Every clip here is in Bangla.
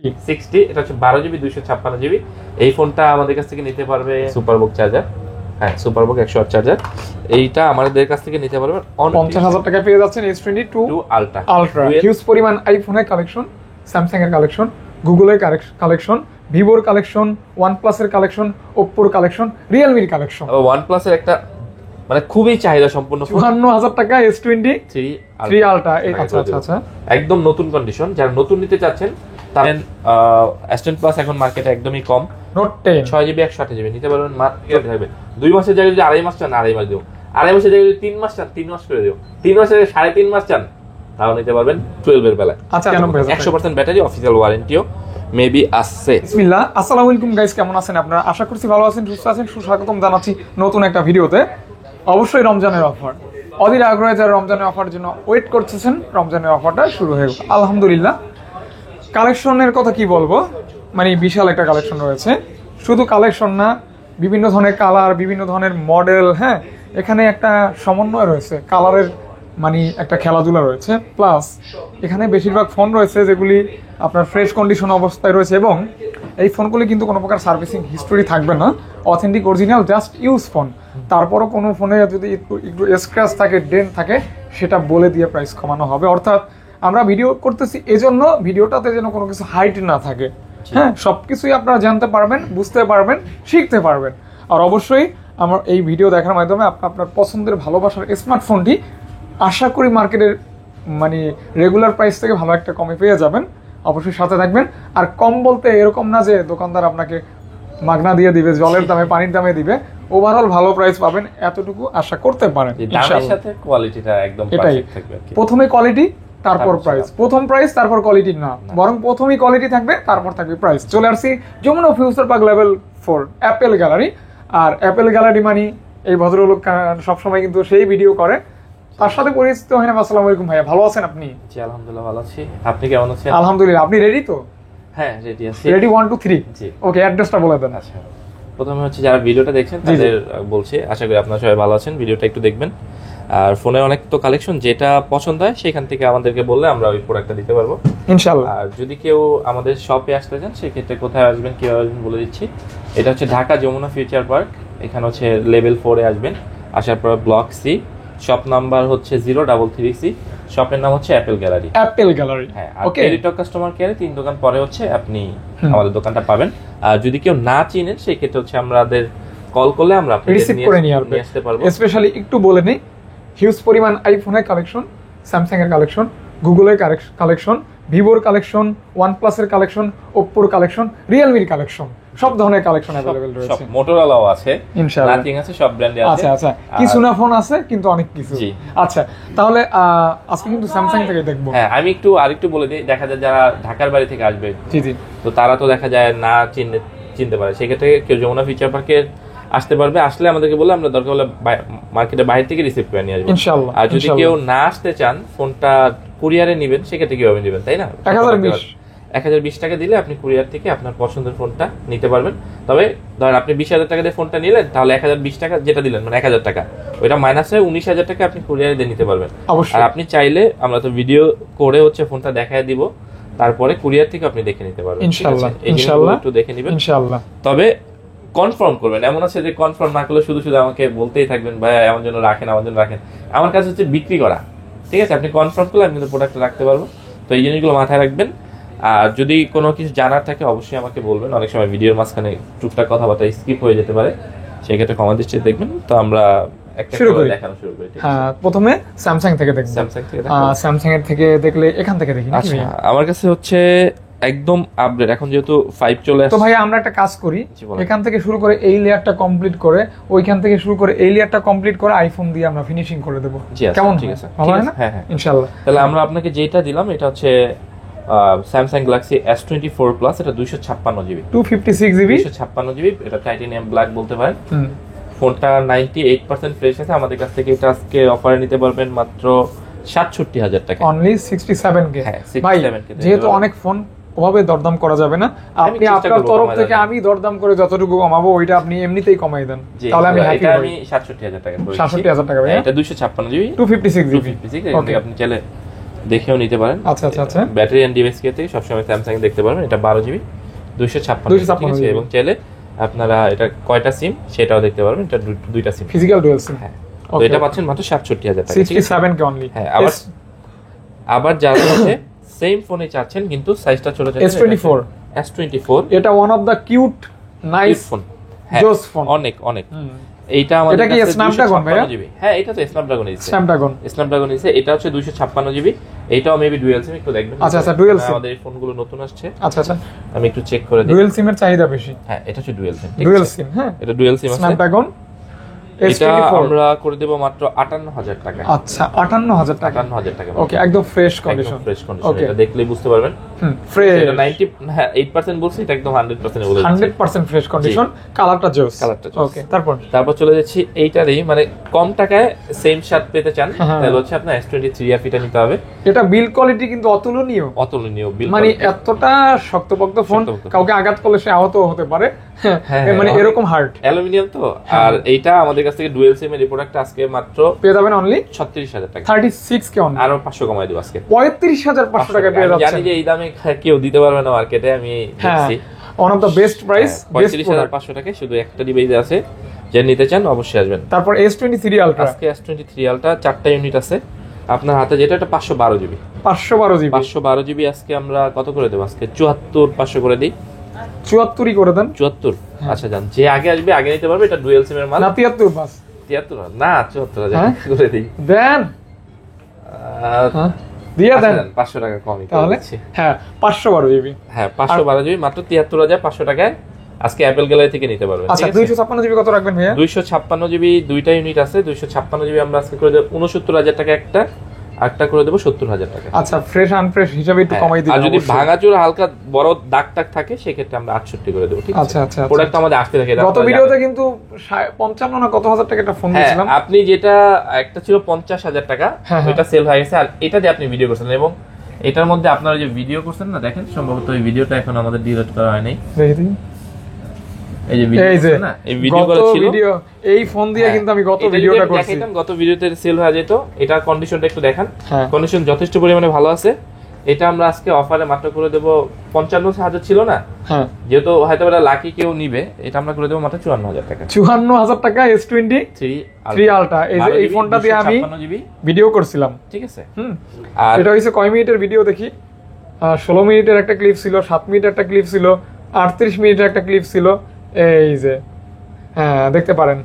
60, এটা হচ্ছে 12 GB 256 GB। এই ফোনটা আমাদের কাছ থেকে নিতে পারবে সুপারবুক চার্জার, হ্যাঁ সুপারবুক 108 চার্জার। এইটা আমাদের কাছ থেকে নিতে পারবেন 50,000 টাকায় পেয়ে যাচ্ছেন S22 আলট্রা। হিউজ পরিমাণ আইফোনের কালেকশন, স্যামসাং এর কালেকশন, গুগলের কালেকশন, ভিভোর কালেকশন, ওয়ানপ্লাসের কালেকশন, ওপ্পোর কালেকশন, রিয়েলমির কালেকশন। ওয়ানপ্লাসের একটা মানে খুবই চাহিদা সম্পূর্ণ 54,000 টাকা S23 আলট্রা। আচ্ছা একদম নতুন কন্ডিশন, যারা নতুন নিতে চাচ্ছেন তাদের S10 প্লাস এখন মার্কেটে একদমই কম। নোট 10 6GB 128GB নিতে পারবেন, মার্কেটে থাকবে 2 মাসের জায়গায় যদি 2.5 মাস চান 2.5 মাস দিও, 2.5 মাসের জায়গায় যদি 3 মাস চান 3 মাস করে দিও, 3 মাসের জায়গায় 3.5 মাস চান তাও নিতে পারবেন 12 এর বেলায়। আচ্ছা 100% ব্যাটারি, অফিশিয়াল ওয়ারেন্টিও মেবি আসছে। বিসমিল্লাহ, আসসালামু আলাইকুম গাইস, কেমন আছেন আপনারা? আশা করছি ভালো আছেন, সুস্থ আছেন। সুস্বাগতম জানাচ্ছি নতুন একটা ভিডিওতে। অবশ্যই রমজানের অফার, অধীর আগ্রহে যারা রমজানের অফারের জন্য ওয়েট করতেছেন, রমজানের অফারটা শুরু হয়ে গেল আলহামদুলিল্লাহ। কালেকশনের কথা কি বলবো, মানে বিশাল একটা কালেকশন রয়েছে। শুধু কালেকশন না, বিভিন্ন ধরনের কালার, বিভিন্ন ধরনের মডেল, হ্যাঁ এখানে একটা সমন্বয় রয়েছে, কালারের মানে একটা খেলাধুলা রয়েছে। প্লাস এখানে বেশিরভাগ ফোন রয়েছে যেগুলি আপনার ফ্রেশ কন্ডিশন অবস্থায় রয়েছে, এবং এই ফোনগুলি কিন্তু কোনো প্রকার সার্ভিসিং হিস্টোরি থাকবে না, authentic original just use phone. তারপরও কোনো ফোনে যদি একটু স্ক্র্যাচ থাকে, ডেন্ট থাকে, সেটা বলে দিয়ে প্রাইস কমানো হবে। অর্থাৎ আমরা ভিডিও করতেছি এজন্য ভিডিওটাতে যেন কোনো কিছু হাইট না থাকে, হ্যাঁ সব কিছুই আপনারা জানতে পারবেন, বুঝতে পারবেন, শিখতে পারবেন। আর অবশ্যই আমার এই ভিডিও দেখার মাধ্যমে আপনার পছন্দের ভালোবাসার স্মার্টফোনটি আশা করি মার্কেটের মানে রেগুলার প্রাইস থেকে ভালো একটা কমে পেয়ে যাবেন। অবশ্যই সাথে থাকবেন। আর কম বলতে এরকম না যে দোকানদার আপনাকে মাগনা দিয়ে দিবে, জলের দামে পানির দামে দিবে। ওভারঅল ভালো প্রাইস পাবেন, এতটুকু আশা করতে পারেন। দামের সাথে কোয়ালিটিটা একদম পারফেক্ট থাকবে। প্রথমে কোয়ালিটি তারপর প্রাইস, প্রথম প্রাইস তারপর কোয়ালিটি না, বরং প্রথমেই কোয়ালিটি থাকবে তারপর থাকবে প্রাইস। চলে আসছি Jamuna Future Park level 4 Apple Gallery. আর অ্যাপেল গ্যালারি মানে এই ভদ্রলোক সবসময় কিন্তু সেই ভিডিও করে, তার সাথে পরিচিত হয় না। আসসালামু আলাইকুম ভাইয়া, ভালো আছেন আপনি? জি আলহামদুলিল্লাহ ভালো আছি, আপনি কেমন আছেন? আলহামদুলিল্লাহ। আপনি রেডি তো? হ্যাঁ রেডি আছি। রেডি 1 2 3 জি ওকে, অ্যাড্রেসটা বলে দেন। আচ্ছা, প্রথমে হচ্ছে যারা ভিডিওটা দেখছেন তাদের বলছি, আশা করি আপনারা সবাই ভালো আছেন, ভিডিওটা একটু দেখবেন। আর ফোনে অনেক তো কালেকশন, যেটা পছন্দ হয় সেখান থেকে আমাদেরকে বললে আমরা ওই প্রোডাক্টটা দিতে পারবো ইনশাআল্লাহ। আর যদি কেউ আমাদের শপে আসতে চান সেক্ষেত্রে কোথায় আসবেন, কিভাবে আসবেন বলে দিচ্ছি। এটা হচ্ছে ঢাকা যমুনা ফিউচার পার্ক, এখানে হচ্ছে লেভেল 4-এ আসবেন। আসার পর ব্লক সি, শপ নাম্বার হচ্ছে 033C, শপের নাম হচ্ছে অ্যাপেল গ্যালারি। অ্যাপেল গ্যালারি, হ্যাঁ। আর টেলিটক কাস্টমার কেয়ারে 3 দোকান পরে হচ্ছে আপনি আমাদের দোকানটা পাবেন। আর যদি কেউ না চিনেন সেই ক্ষেত্রে হচ্ছে আমাদের কল করলে আমরা রিসিভ করে নিয়ে আসতে পারবো। স্পেশালি একটু বলে নেই, হিউজ পরিমাণ আইফোনের কালেকশন, স্যামসাং এর কালেকশন, গুগলের কালেকশন, ভিভোর কালেকশন, ওয়ানপ্লাসের কালেকশন, ওপ্পোর কালেকশন, রিয়েলমির কালেকশন, সব ধরনের কালেকশন अवेलेबल রয়েছে। সব মোটরোলাও আছে ইনশাআল্লাহ, নাথিং আছে, সব ব্র্যান্ডে আছে। আচ্ছা কিছু না ফোন আছে কিন্তু অনেক কিছু। জি আচ্ছা, তাহলে আজকে কিন্তু স্যামসাং থেকে দেখবো। হ্যাঁ, আমি আরেকটু বলে দিই, দেখা যায় যারা ঢাকার বাড়ি থেকে আসবে, জি তো তারা তো দেখা যায় না চিনতে পারে, সেক্ষেত্রে কেউ যমুনা ফিউচার পার্কে আসতে পারবে। আসলে আমাদেরকে বলে আমরা দরকার হলে মার্কেটের বাইরে থেকে রিসিভ করে নিয়ে আসবো ইনশাআল্লাহ। আর যদি কেউ না আসতে চান, ফোনটা কুরিয়ারে নেবেন, সেক্ষেত্রে কিভাবে নেবেন তাই না? 1020 টাকা দিলে আপনি কুরিয়ার থেকে আপনার পছন্দের ফোনটা নিতে পারবেন। তবে ধরেন আপনি 20,000 টাকা দিয়ে ফোনটা নিলেন, তাহলে 1020 টাকা যেটা দিলেন মানে 1000 টাকা, ওইটা মাইনাস হয়ে 19,000 টাকা আপনি কুরিয়ারে দিয়ে নিতে পারবেন। আর আপনি চাইলে আমরা তো ভিডিও করে হচ্ছে ফোনটা দেখায় দিব, তারপরে কুরিয়ার থেকে আপনি দেখে নিতে পারবেন ইনশাআল্লাহ। একটু দেখে নেবেন ইনশাআল্লাহ। তবে কনফার্ম করবেন, এমন আছে যে কনফার্ম না করলে শুধু আমাকে বলতেই থাকবেন ভাই আমার জন্য রাখেন, আমার জন্য রাখেন। আমার কাছে হচ্ছে বিক্রি করা, ঠিক আছে? আপনি কনফার্ম করলে আমি কিন্তু প্রোডাক্টটা রাখতে পারবো। তো এই জিনিসগুলো মাথায় রাখবেন। আর যদি কোনো কিছু জানার থাকে অবশ্যই আমাকে বলবেন। অনেক সময় ভিডিওর মাঝখানে টুকটাক কথাবার্তা স্কিপ হয়ে যেতে পারে, সেক্ষেত্রে ক্ষমা দৃষ্টিতে দেখবেন। তো আমরা শুরু করি। হ্যাঁ, প্রথমে স্যামসাং থেকে দেখব। স্যামসাং এর থেকে দেখলে এখান থেকে দেখি। আচ্ছা, আমার কাছে হচ্ছে একদম আপডেট, এখন যেহেতু 5 চলে আসছে। তো ভাই আমরা একটা কাজ করি, এখান থেকে শুরু করে এই লেয়ারটা কমপ্লিট করে, ওইখান থেকে শুরু করে এই লেয়ারটা কমপ্লিট করে আইফোন দিয়ে আমরা ফিনিশিং করে দেব। কেমন? ঠিক আছে, ভালো হয় না? হ্যাঁ ইনশাআল্লাহ। তাহলে আমরা আপনাকে যেটা দিলাম এটা হচ্ছে স্যামসাং গ্যালাক্সি S24 প্লাস, এটা 256GB 256GB 256GB, এটা টাইটানিয়াম ব্ল্যাক বলতে পারেন। ফোনটা 98% ফ্রেশ আছে। আমাদের কাছ থেকে এটা আজকে অফারে নিতে পারবেন মাত্র 67,000 টাকা, অনলি 67K। হ্যাঁ 67K। যেহেতু অনেক ফোন ওভাবে দরদাম করা যাবে না, আপনি আপনার তরফ থেকে আমি দরদাম করে যতটুকু কমাবো ওইটা আপনি এমনিতেই কমাই দেন, তাহলে আমি হ্যাপি হই। আমি 67,000 টাকা বলছি। 67,000 টাকা ভাই, এটা 256GB 256GB। ওকে, আপনি চাইলে দেখেও নিতে পারেন। আচ্ছা আচ্ছা আচ্ছা, ব্যাটারি এন্ড ডিভাইস কেয়ার থেকে সবসময় স্যামসাং দেখতে পারবেন। এটা 12GB 256 এবং চাইলে আপনারা এটা কয়টা সিম সেটাও দেখতে পারবেন। এটা দুইটা সিম, ফিজিক্যাল ডুয়াল সিম। হ্যাঁ, তো এটা পাচ্ছেন মাত্র 67000 টাকা, 67k অনলি। হ্যাঁ, আবার যারা হচ্ছে সেম ফোনে চাচ্ছেন কিন্তু সাইজটা ছোট চাচ্ছেন, S24 এটা one of the cute nice phone, জোস ফোন, অনেক অনেক। এইটা আমাদের এটা কি স্ন্যাপড্রাগন ভাইয়া? হ্যাঁ, এটা তো স্ন্যাপড্রাগন আছে। এটা হচ্ছে 256GB। এটাও মেবি ডুয়াল সিম, একটু দেখবেন। আচ্ছা আচ্ছা, ডুয়াল সিম। আমাদের এই ফোনগুলো নতুন আসছে। আচ্ছা আচ্ছা, আমি একটু চেক করে দিই। ডুয়াল সিমের চাহিদা বেশি। হ্যাঁ, এটা হচ্ছে ডুয়াল সিম। হ্যাঁ, এটা ডুয়াল সিম আছে। স্ন্যাপড্রাগন এটা আমরা করে দেব মাত্র 58000 টাকা। আচ্ছা, 58000 টাকা। 58000 টাকা। ওকে, একদম ফ্রেশ কন্ডিশন। এটা দেখলেই বুঝতে পারবেন। ফ্রেশ। এটা 98% বলছি, এটা একদম 100% বলে দিচ্ছি। 100% ফ্রেশ কন্ডিশন। কালারটা জোস। ওকে, তারপর চলে যাচ্ছি এইটারই, মানে কম টাকায় সেম স্বাদ পেতে চান তাহলে হচ্ছে আপনার S23 টা নিতে হবে। এটা বিল্ড কোয়ালিটি কিন্তু অতুলনীয় বিল্ড, মানে এতটা শক্তপোক্ত ফোন, কাউকে আঘাত করলে সে আহত হতে পারে। মানে এরকম হার্ড অ্যালুমিনিয়াম তো। আর এইটা আমাদের কাছ থেকে ডুয়াল সিম এর প্রোডাক্ট আজকে মাত্র পেয়ে যাবেন অনলি 36000 টাকা। 36k only. আরো 500 কমাই দেব আজকে, 35500 টাকা পেয়ে যাচ্ছেন। জানি যে এই দামে কেউ দিতে পারবে না মার্কেটে, আমি দেখছি one of the best price. 35500 টাকায় শুধু একটা ডিভাইস আছে, যে নিতে চান অবশ্যই আসবেন। তারপর S23 আলট্রা, আজকে S23 আলট্রা 4টা ইউনিট আছে আপনার হাতে, যেটা এটা 512GB। 512GB আজকে আমরা কত করে দেব? আজকে 74500 করে দিই। 74ই করে দেন। 74? আচ্ছা, জান যে আগে আসবে আগে নিতে পারবে। এটা ডুয়াল সিম এর মাল। না 73 বাস। 73 না 74000 করে দিই। দেন দিয়া দেন 500 টাকা কমই তাহলে। হ্যাঁ, 512GB। হ্যাঁ, 512GB মাত্র 73500 টাকায় আজকে অ্যাপল গ্যালারি থেকে নিতে পারবেন। আচ্ছা, 256GB কত রাখবেন ভাইয়া? 256GB দুইটা ইউনিট আছে। 256GB আমরা আজকে করে দেব 69000 টাকা একটা করে দেব 70000 টাকা। আচ্ছা, ফ্রেশ আনফ্রেশ হিসাবে একটু কমাই দিবেন। আর যদি ভাঙাচোরা হালকা বড় দাগ টাগ থাকে সেক্ষেত্রে আমরা 68 করে দেব, ঠিক আছে? আচ্ছা আচ্ছা, প্রোডাক্ট আমাদের আসতে থাকে। গত ভিডিওতে কিন্তু 55 না কত হাজার টাকা একটা ফোন দিয়েছিলাম। আপনি যেটা একটা ছিল 50000 টাকা, ওটা সেল হয়ে গেছে। আর এটা দিয়ে আপনি ভিডিও করছেন, এবং এটার মধ্যে আপনারা যে ভিডিও করছেন না, দেখেন সম্ভবত এই ভিডিওটা এখন আমাদের ডিলিট করা হয় নাই। দেখি এই যে ভিডিও না, এই ভিডিওগুলো ছিল। এই ফোন দিয়ে কিন্তু আমি গত ভিডিওটা করছি। গত ভিডিওতে সেল হয়ে যেত। এটা কন্ডিশনটা একটু দেখান। কন্ডিশন যথেষ্ট পরিমাণে ভালো আছে। এটা আমরা আজকে অফারে মাত্র করে দেব 55000 ছিল না, যেহেতু হয়তো এটা লাকি কেউ নিবে, এটা আমরা করে দেব মাত্র 54000 টাকা। 54000 টাকা S23 আলট্রা। এই ফোনটা দিয়ে আমি ভিডিও করছিলাম, ঠিক আছে? আর এটা হইছে কয় মিনিটের ভিডিও দেখি? 16 মিনিটের একটা ক্লিপ ছিল, 7 মিনিটের একটা ক্লিপ ছিল, 38 মিনিটের একটা ক্লিপ ছিল। এই যে দেখতে পারেন।